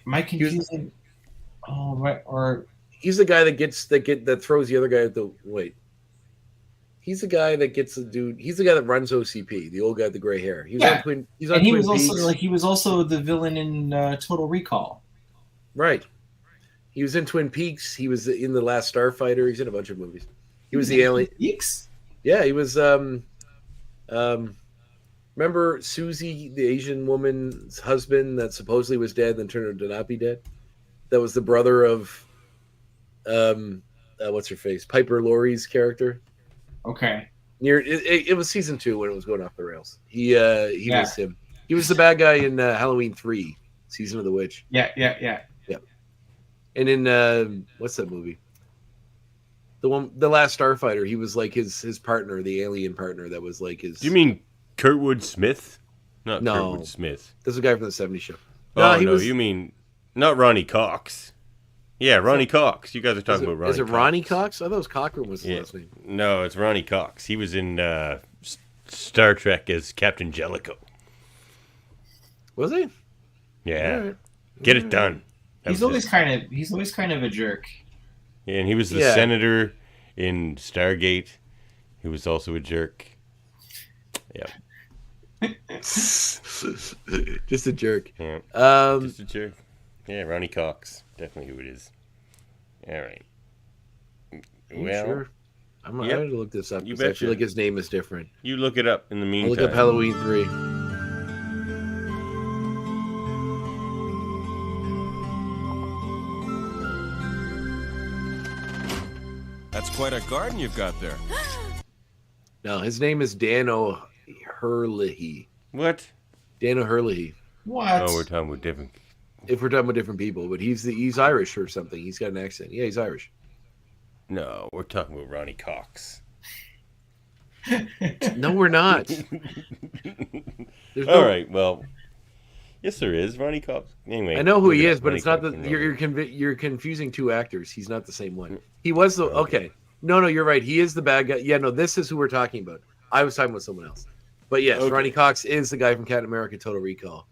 Am I confusing? He's the guy that throws the other guy at the wait. He's the guy that gets the dude. He's the guy that runs OCP. The old guy with the gray hair. He was on Twin. He's on Twin Peaks. He was also the villain in Total Recall. Right. He was in Twin Peaks. He was in The Last Starfighter. He's in a bunch of movies. He was the alien. Peaks? Yeah, he was. Remember Susie, the Asian woman's husband that supposedly was dead, then turned out to not be dead? That was the brother of, what's her face? Piper Laurie's character. Okay. It was season 2 when it was going off the rails. He was him. He was the bad guy in Halloween 3, Season of the Witch. Yeah. And in what's that movie? The Last Starfighter. He was like his partner, the alien partner. That was like his. Do you mean Kurtwood Smith? No, Kurtwood Smith. This is a guy from the '70s show. You mean not Ronnie Cox? Yeah, Ronnie Cox. You guys are talking about Ronnie. Is it Cox. Ronnie Cox? I thought it was Cochran was his last name. No, it's Ronnie Cox. He was in Star Trek as Captain Jellicoe. Was he? Yeah. Right. Get it done. He's always kind of a jerk. Yeah, and he was the senator in Stargate. He was also a jerk. Yeah. Just a jerk. Yeah. Just a jerk. Yeah, Ronnie Cox. Definitely who it is. All right. Well, sure? I'm going to look this up. You I feel like his name is different. You look it up in the meantime. I'll look up Halloween 3. That's quite a garden you've got there. No, his name is Dan O'Herlihy. What? Dan O'Herlihy. What? Oh, we're talking about different. If we're talking about different people, but he's Irish or something. He's got an accent. Yeah, he's Irish. No, we're talking about Ronnie Cox. No, we're not. All right, well, yes, there is Ronnie Cox. Anyway, I know who he is, but it's not the. You're confusing two actors. He's not the same one. He was the okay. No, you're right. He is the bad guy. Yeah, no, this is who we're talking about. I was talking about someone else. But yes, Ronnie Cox is the guy from Captain America: Total Recall,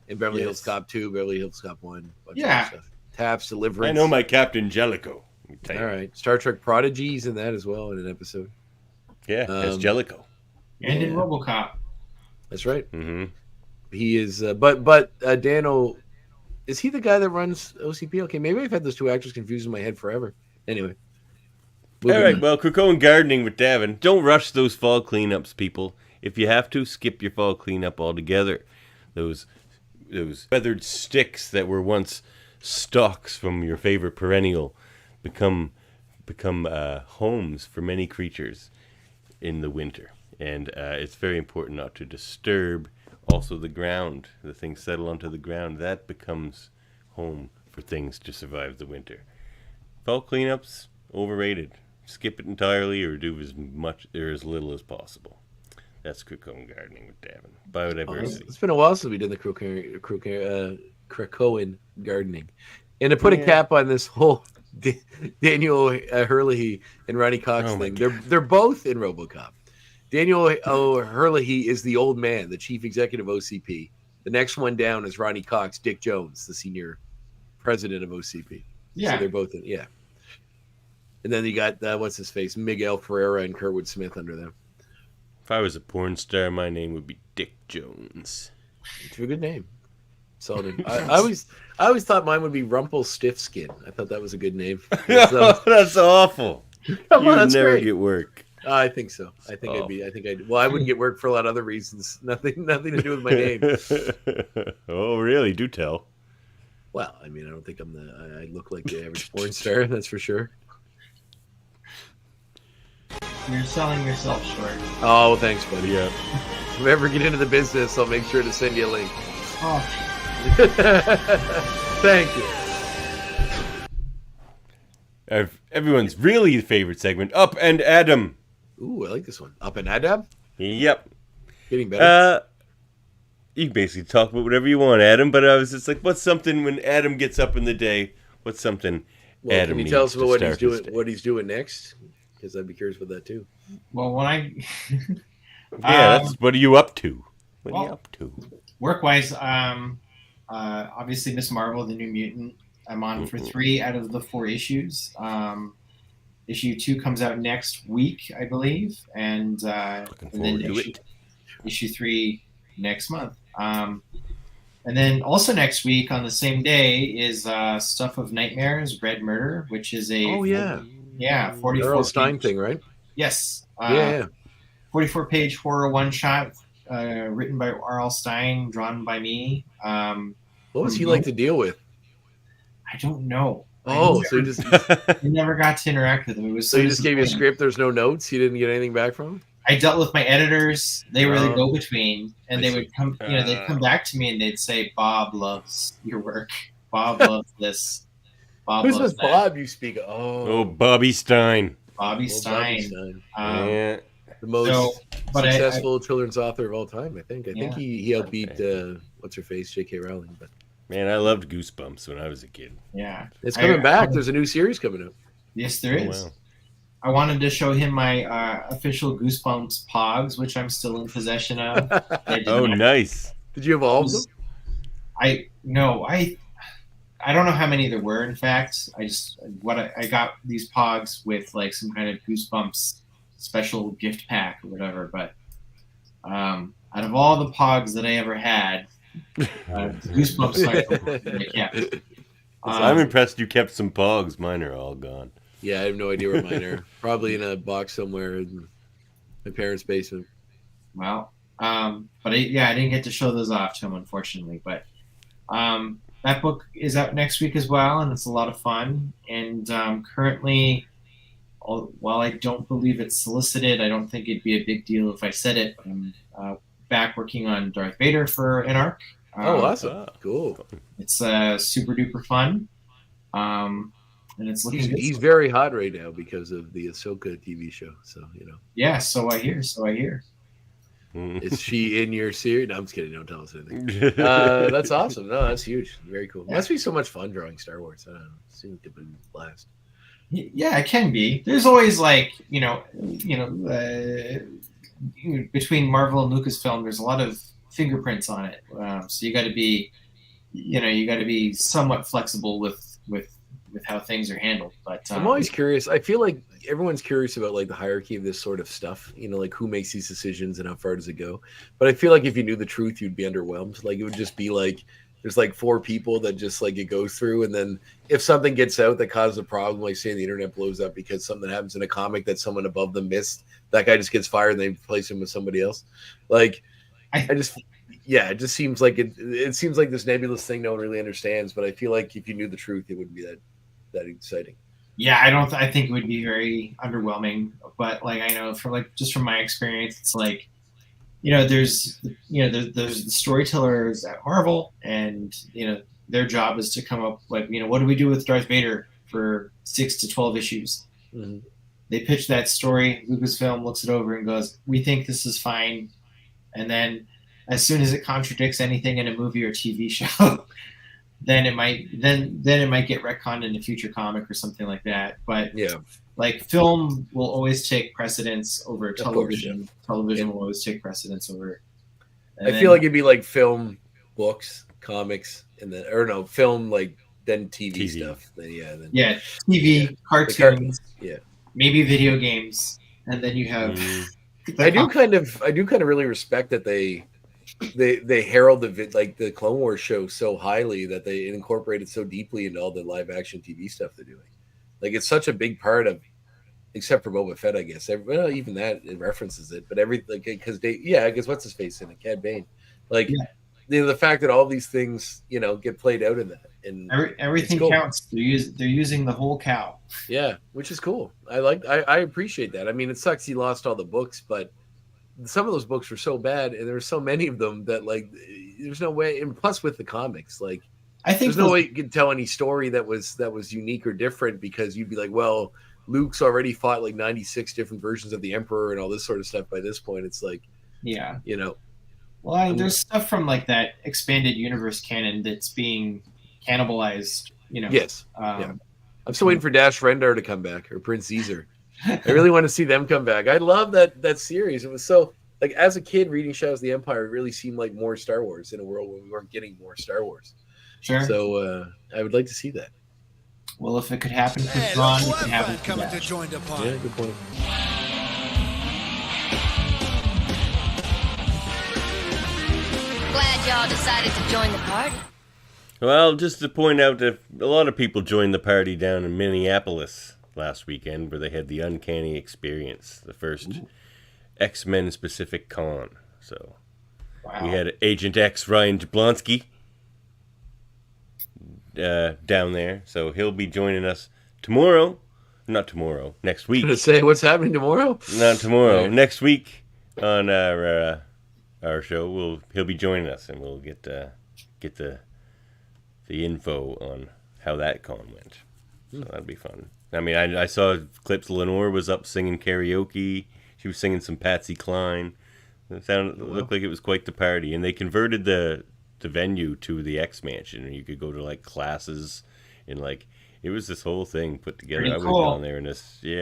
and Beverly Hills Cop 2, Beverly Hills Cop 1. Yeah, Taps, Deliverance. I know my Captain Jellicoe. All right, Star Trek Prodigy, he's in that as well in an episode. Yeah, as Jellicoe. And in RoboCop. That's right. Mm-hmm. He is, but Dano, is he the guy that runs OCP? Okay, maybe I've had those two actors confused in my head forever. Anyway. All right, well, Krakoan gardening with Davan. Don't rush those fall cleanups, people. If you have to, skip your fall cleanup altogether. Those feathered sticks that were once stalks from your favorite perennial become homes for many creatures in the winter. And it's very important not to disturb also the ground. The things settle onto the ground. That becomes home for things to survive the winter. Fall cleanups overrated. Skip it entirely or do as much or as little as possible. That's Krakoan gardening with Davan. Biodiversity. It's been a while since we did the Krakoan gardening. And to put a cap on this whole Daniel Hurley and Ronnie Cox thing, they're both in RoboCop. Daniel Hurley is the old man, the chief executive of OCP. The next one down is Ronnie Cox, Dick Jones, the senior president of OCP. Yeah. So they're both in, And then you got, what's his face, Miguel Ferreira and Kurtwood Smith under them. If I was a porn star, my name would be Dick Jones. It's a good name. Solid. I always thought mine would be Rumpelstiltskin. I thought that was a good name. That's awful. Come on, You'd that's never great. get work. I think so. I think well, I wouldn't get work for a lot of other reasons. Nothing to do with my name. Oh, really? Do tell. Well, I mean, I don't think I look like the average porn star. That's for sure. You're selling yourself short. Oh, thanks, buddy. Yeah. If I ever get into the business, I'll make sure to send you a link. Oh. Thank you. Everyone's really favorite segment, Up and Adam. Ooh, I like this one. Up and Adam? Yep. Getting better. You can basically talk about whatever you want, Adam, but I was just like, what's something when Adam gets up in the day? What's something Adam can you tell us about what he's doing next? Because I'd be curious about that too. Well, when I that's what are you up to? What are you up to? Work-wise, obviously Miss Marvel, the New Mutant. I'm on for 3 out of the 4 issues. Issue 2 comes out next week, I believe, and then issue 3 next month. And then also next week on the same day is Stuff of Nightmares, Red Murder, which is a 44 Earl Stein thing, right? Yes. 44-page horror one-shot written by R.L. Stein, drawn by me. What was he like to deal with? I don't know. Oh, so you never got to interact with him. It was so he just gave you a script. There's no notes. He didn't get anything back from him. I dealt with my editors. They were the go-between, and they would come. They'd come back to me and they'd say, "Bob loves your work. Bob loves this. Bob Who's loves this that." Bob you speak of? Oh, Bobby Stein. Bobby Stein. The most successful children's author of all time, I think. I think he outbeat what's her face, J.K. Rowling. But man, I loved Goosebumps when I was a kid. Yeah, it's coming back. There's a new series coming up. Yes, there is. Wow. I wanted to show him my official Goosebumps Pogs, which I'm still in possession of. Oh, nice. Did you evolve them? I don't know how many there were. In fact, I got these Pogs with like some kind of Goosebumps special gift pack or whatever. But out of all the Pogs that I ever had, Goosebumps. Yeah. I'm impressed you kept some Pogs. Mine are all gone. Yeah, I have no idea where mine are. Probably in a box somewhere in my parents' basement. Well, but I didn't get to show those off to him, unfortunately. But that book is out next week as well, and it's a lot of fun. And currently, while I don't believe it's solicited, I don't think it'd be a big deal if I said it. I'm back working on Darth Vader for an arc. Awesome. Cool. It's super duper fun. And it's looking good. He's very hot right now because of the Ahsoka TV show. So, Yeah, so I hear. Is she in your series? No, I'm just kidding. Don't tell us anything. That's awesome. No, that's huge. Very cool. Yeah. Must be so much fun drawing Star Wars. I don't know. It seems to be a blast. Yeah, it can be. There's always between Marvel and Lucasfilm, there's a lot of fingerprints on it. So you got to be somewhat flexible with how things are handled. But I'm always curious. I feel like everyone's curious about like the hierarchy of this sort of stuff. Like who makes these decisions and how far does it go? But I feel like if you knew the truth, you'd be underwhelmed. Like it would just be like there's like 4 people that just like it goes through, and then if something gets out that causes a problem, like say the internet blows up because something happens in a comic that someone above them missed, that guy just gets fired and they replace him with somebody else. Like it just seems like it seems like this nebulous thing no one really understands. But I feel like if you knew the truth, it wouldn't be that exciting. Yeah, I think it would be very underwhelming. But like I know from my experience, it's like there's the storytellers at Marvel, and their job is to come up what do we do with Darth Vader for 6 to 12 issues, They pitch that story. Lucasfilm looks it over and goes, "We think this is fine." And then, as soon as it contradicts anything in a movie or TV show, then it might get retconned in a future comic or something like that. But like film will always take precedence over television. Course, yeah. Television will always take precedence over. I feel like it'd be like film, books, comics, and then film like then TV stuff. Then TV, cartoons, yeah, maybe video games, and then you have. I do kind of really respect that they herald the Clone Wars show so highly that they incorporated so deeply into all the live action TV stuff they're doing. Like it's such a big part of, except for Boba Fett, I guess. Even that it references it, but because I guess what's his face in it, Cad Bane, the fact that all these things get played out in that, and everything counts. They're using the whole cow. Yeah, which is cool. I appreciate that. I mean, it sucks he lost all the books, but some of those books were so bad, and there were so many of them that there's no way. And plus, with the comics, I think there's no way you could tell any story that was unique or different, because you'd be like, well, Luke's already fought 96 different versions of the Emperor and all this sort of stuff. By this point, it's well, there's stuff from that expanded universe canon that's being cannibalized. Yes. I'm still waiting for Dash Rendar to come back, or Prince Caesar. I really want to see them come back. I love that series. It was so as a kid reading Shadows of the Empire, it really seemed like more Star Wars in a world where we weren't getting more Star Wars. Sure. So I would like to see that. Well, if it could happen for Thrawn, it could happen for coming Dash. to join the party. Yeah, good point. Glad y'all decided to join the party. Well, just to point out that a lot of people joined the party down in Minneapolis last weekend, where they had the Uncanny Experience, the first X-Men specific con. So we had Agent X Ryan Jablonski down there, so he'll be joining us tomorrow. Not tomorrow, next week. To say what's happening tomorrow? Not tomorrow, right. Next week on our show. He'll be joining us, and we'll get the info on how that con went. So that'd be fun. I mean, I saw clips. Lenore was up singing karaoke. She was singing some Patsy Cline. It looked like it was quite the party. And they converted the venue to the X Mansion, and you could go to classes and it was this whole thing put together. Pretty I would have gone there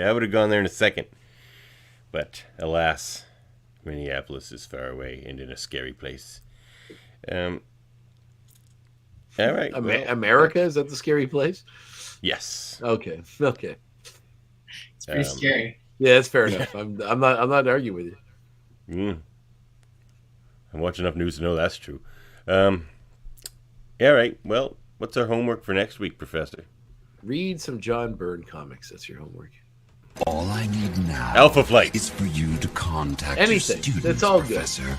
I would have gone there in a second. But alas, Minneapolis is far away and in a scary place. All right. America, is that the scary place? Yes. Okay. It's pretty scary. Yeah, that's fair enough. I'm not arguing with you. I watch enough news to know that's true. All right. Well, what's our homework for next week, Professor? Read some John Byrne comics. That's your homework. All I need now Alpha Flight is for you to contact anything. Your student, that's all Professor. Good.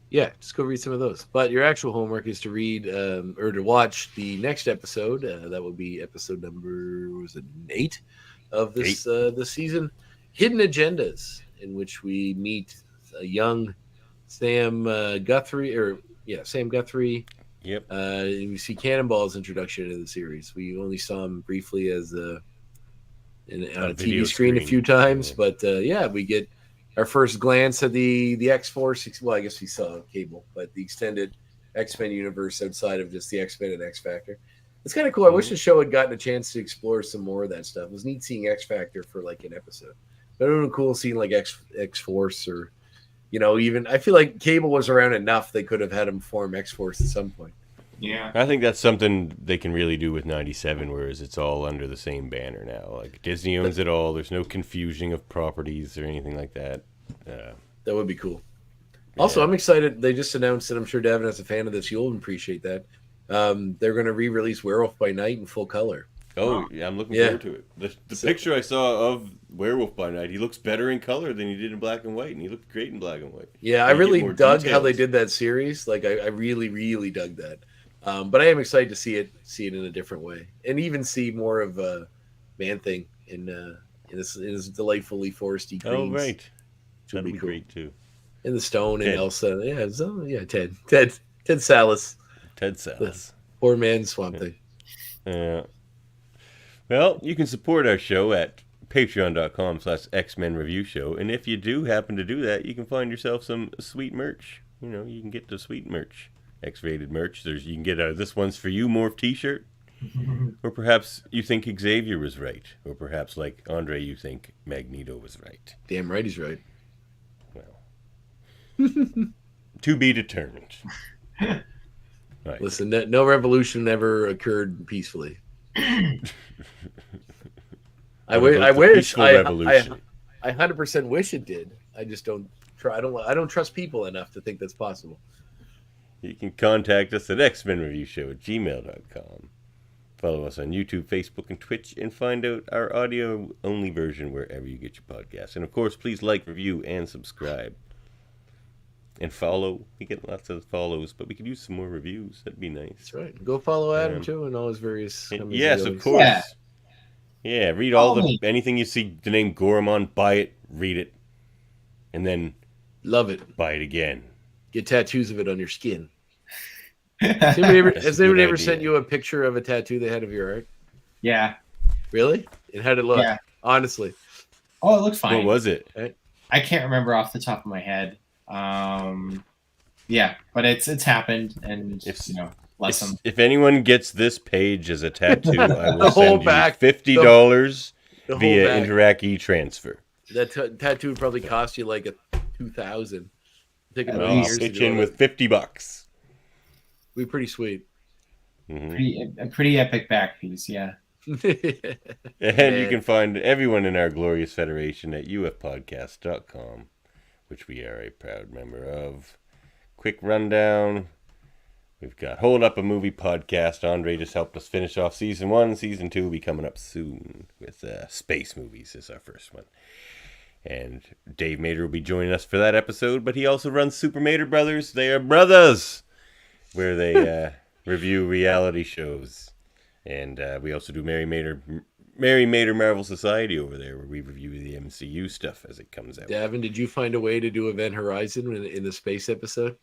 Yeah, just go read some of those. But your actual homework is to read or to watch the next episode. That will be episode number 8 of this this season, Hidden Agendas, in which we meet a young Sam Guthrie. Sam Guthrie. Yep. We see Cannonball's introduction into the series. We only saw him briefly as on a TV screen a few times, but we get our first glance at the X-Force. Well, I guess we saw Cable, but the extended X-Men universe outside of just the X-Men and X-Factor. It's kind of cool. I wish the show had gotten a chance to explore some more of that stuff. It was neat seeing X-Factor for an episode. But it would have been cool seeing X-Force or, even I feel like Cable was around enough they could have had him form X-Force at some point. Yeah. I think that's something they can really do with 97, whereas it's all under the same banner now. Disney owns it all. There's no confusion of properties or anything like that. That would be cool. Also, I'm excited. They just announced, and I'm sure Davan, as a fan of this, you'll appreciate that. They're going to re-release Werewolf by Night in full color. Oh, yeah, I'm looking forward to it. The picture I saw of Werewolf by Night, he looks better in color than he did in black and white, and he looked great in black and white. Yeah, I really dug how they did that series. I really, really dug that. But I am excited to see it in a different way, and even see more of Man-Thing in his delightfully foresty greens. Oh, right. That'd be great too. And the Stone and Ted. Elsa. Yeah, so, yeah, Ted Salas. Ted Salas. Poor man's Swamp Thing. Yeah. Well, you can support our show at patreon.com/X-Men Review Show. And if you do happen to do that, you can find yourself some sweet merch. You know, you can get the sweet merch. X-rated merch. You can get This One's For You Morph t-shirt. Or perhaps you think Xavier was right. Or perhaps, like André, you think Magneto was right. Damn right he's right. Well. To be determined. Right. Listen, no revolution ever occurred peacefully. I wish. I 100% wish it did. I just don't try. I don't trust people enough to think that's possible. You can contact us at xmenreviewshow@gmail.com. Follow us on YouTube, Facebook, and Twitch, and find out our audio-only version wherever you get your podcasts. And, of course, please like, review, and subscribe. And follow. We get lots of follows, but we could use some more reviews. That'd be nice. That's right. Go follow Adam, too, and all his various... Yes, of course. Yeah, read anything you see the name Gorham on, buy it, read it, and then... Love it. Buy it again. Get tattoos of it on your skin. Has anybody ever sent you a picture of a tattoo they had of your art? Yeah. Really? And how'd it look? Yeah. Honestly. Oh, it looked fine. What was it? I can't remember off the top of my head. Yeah, but it's happened, and bless them. If anyone gets this page as a tattoo, I will send you $50 via Interac e-transfer. That tattoo would probably cost you like $2,000. I'll pitch in with $50. Be pretty sweet. Mm-hmm. A pretty epic back piece, yeah. And you can find everyone in our glorious federation at ufpodcast.com, which we are a proud member of. Quick rundown. We've got Hold Up a Movie podcast. André just helped us finish off season 1. Season 2 will be coming up soon with space movies is our first one. And Dave Mater will be joining us for that episode, but he also runs Super Mater Brothers. They are brothers, where they review reality shows. And we also do Mary Mater Marvel Society over there, where we review the MCU stuff as it comes out. Davan, did you find a way to do Event Horizon in the space episode?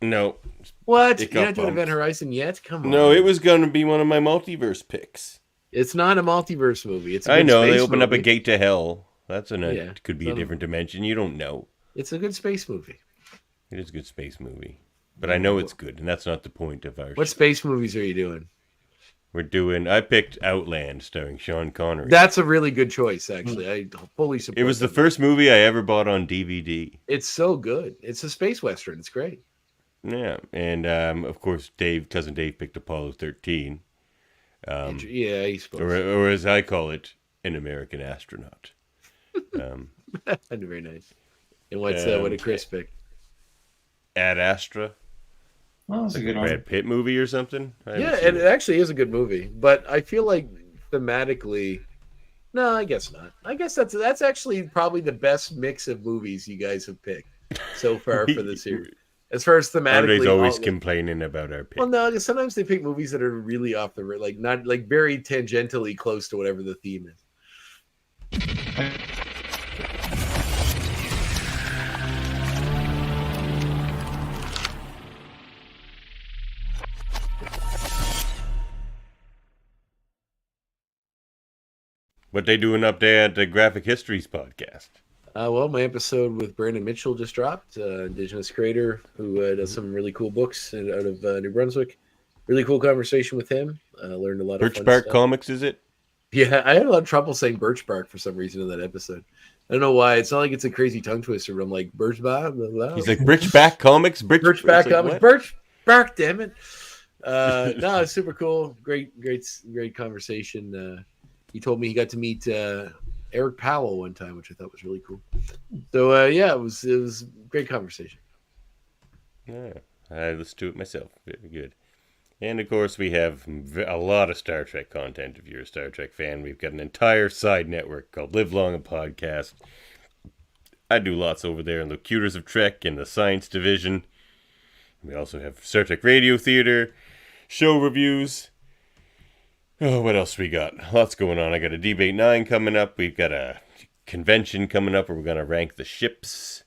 No. What? You're not doing Event Horizon yet? Come on. No, it was going to be one of my multiverse picks. It's not a multiverse movie. It's I know, they opened up a gate to hell. That's it could be a different dimension. You don't know. It's a good space movie. It is a good space movie. But I know it's good, and that's not the point of our What space movies are you doing? I picked Outland, starring Sean Connery. That's a really good choice, actually. I fully support it. It was the first movie I ever bought on DVD. It's so good. It's a space western. It's great. Yeah, and of course, cousin Dave picked Apollo 13. Yeah, I suppose. Or as I call it, An American Astronaut. Very nice. And what did Chris pick? Ad Astra. Well, that's a good one. Brad Pitt movie or something? Yeah, it actually is a good movie. But I feel like thematically... No, I guess not. I guess that's actually probably the best mix of movies you guys have picked so far for the series. As far as thematically... Andre's always complaining about our pick. Well, no, because sometimes they pick movies that are really off the... Like, not like very tangentially close to whatever the theme is. What they doing up there at the Graphic Histories podcast? Well, my episode with Brandon Mitchell just dropped, Indigenous creator who does some really cool books out of New Brunswick. Really cool conversation with him. Learned a lot of Birch fun Bark stuff. Comics, is it? Yeah, I had a lot of trouble saying Birch Bark for some reason in that episode. I don't know why. It's not like it's a crazy tongue twister. But I'm like, Birch Bark? He's like, Birch Bark Comics? Birch Bark Comics. Like, Birch Bark, damn it. No, it's super cool. Great conversation. He told me he got to meet Eric Powell one time, which I thought was really cool. So yeah, it was a great conversation. Yeah, I listened to it myself. Very good. And of course, we have a lot of Star Trek content. If you're a Star Trek fan, we've got an entire side network called Live Long and Podcast. I do lots over there in the Cuters of Trek and the Science Division. We also have Star Trek Radio Theater, show reviews. Oh, what else we got? Lots going on. I got a Debate 9 coming up. We've got a convention coming up where we're going to rank the ships.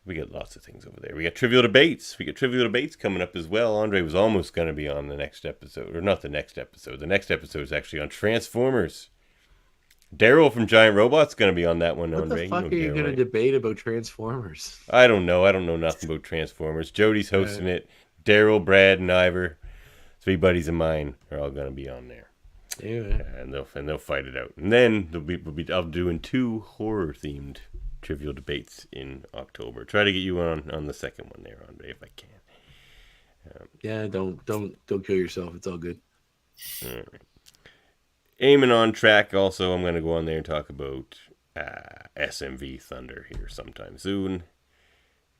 We got lots of things over there. We got Trivial Debates. We got Trivial Debates coming up as well. André was almost going to be on the next episode. Or not the next episode. The next episode is actually on Transformers. Daryl from Giant Robot's going to be on that one, André. What the fuck are you going to debate about Transformers? I don't know. I don't know nothing about Transformers. Jody's hosting it. Daryl, Brad, and Ivor, 3 buddies of mine, are all going to be on there. Yeah. And they'll fight it out. And then I'll be doing 2 horror-themed Trivial Debates in October. Try to get you on the second one there, André, if I can. Yeah, don't kill yourself. It's all good. All right. Eamon on track. Also, I'm going to go on there and talk about SMV Thunder here sometime soon.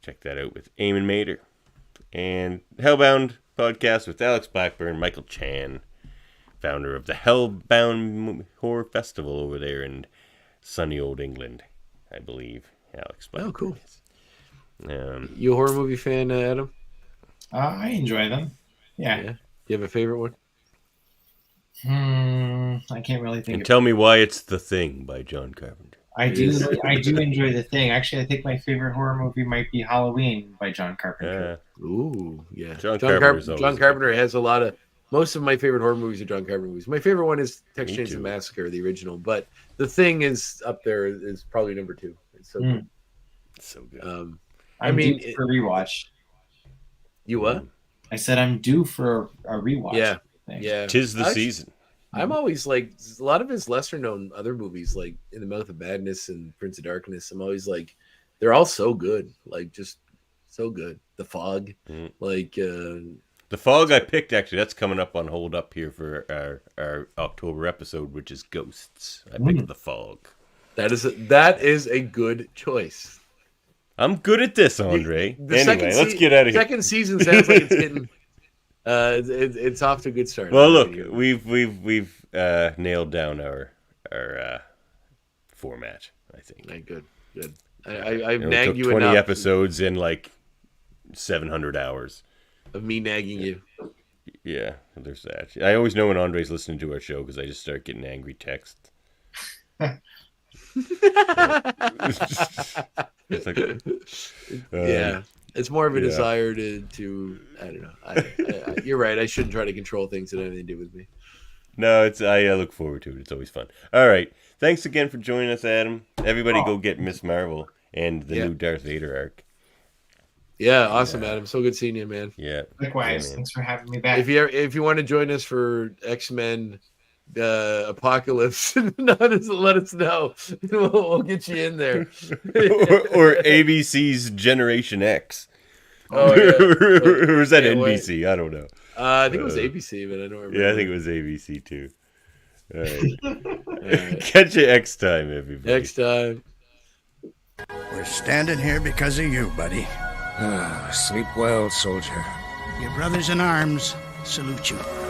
Check that out with Eamon Mater. And Hellbound podcast with Alex Blackburn, Michael Chan, founder of the Hellbound Horror Festival over there in sunny old England, I believe. Alex Blackburn. Oh, cool. Is. You a horror movie fan, Adam? I enjoy them. Yeah. Do you have a favorite one? I can't really think. And tell me why it's The Thing by John Carpenter. I do enjoy The Thing. Actually, I think my favorite horror movie might be Halloween by John Carpenter. Ooh, yeah. John Carpenter has a lot of. Most of my favorite horror movies are John Carpenter movies. My favorite one is Texas Chainsaw Massacre, the original. But The Thing is up there. Is probably number 2. It's so good. So good. I mean, due for a rewatch. You what? I said I'm due for a rewatch. Yeah. Yeah. 'Tis the season. I'm always like, a lot of his lesser known other movies, like In the Mouth of Madness and Prince of Darkness. I'm always like, they're all so good. Like, just so good. The Fog. The Fog I picked, actually, that's coming up on Hold Up here for our October episode, which is Ghosts. I picked The Fog. That is a good choice. I'm good at this, André. Anyway, let's get out of here. Second season sounds like it's getting... it's off to a good start. Well, look, we've nailed down our format, I think. Good. I've nagged you 20 enough. episodes in like 700 hours of me nagging you. Yeah, there's that. I always know when Andre's listening to our show because I just start getting angry texts. It's like, yeah, it's more of a desire to I don't know. You're right. I shouldn't try to control things that have anything to do with me. No, I look forward to it. It's always fun. All right, thanks again for joining us, Adam. Everybody, go get Miss Marvel and the new Darth Vader arc. Yeah, awesome, Adam. So good seeing you, man. Yeah, likewise. Thanks for having me back. If you want to join us for X-Men Apocalypse, let us know. We'll get you in there. or ABC's Generation X. Oh, yeah. Or was that NBC? Wait. I don't know. I think it was ABC, but I don't remember. Yeah, I think it was ABC too. All right. All right. Catch you next time, everybody. Next time. We're standing here because of you, buddy. Sleep well, soldier. Your brothers in arms salute you.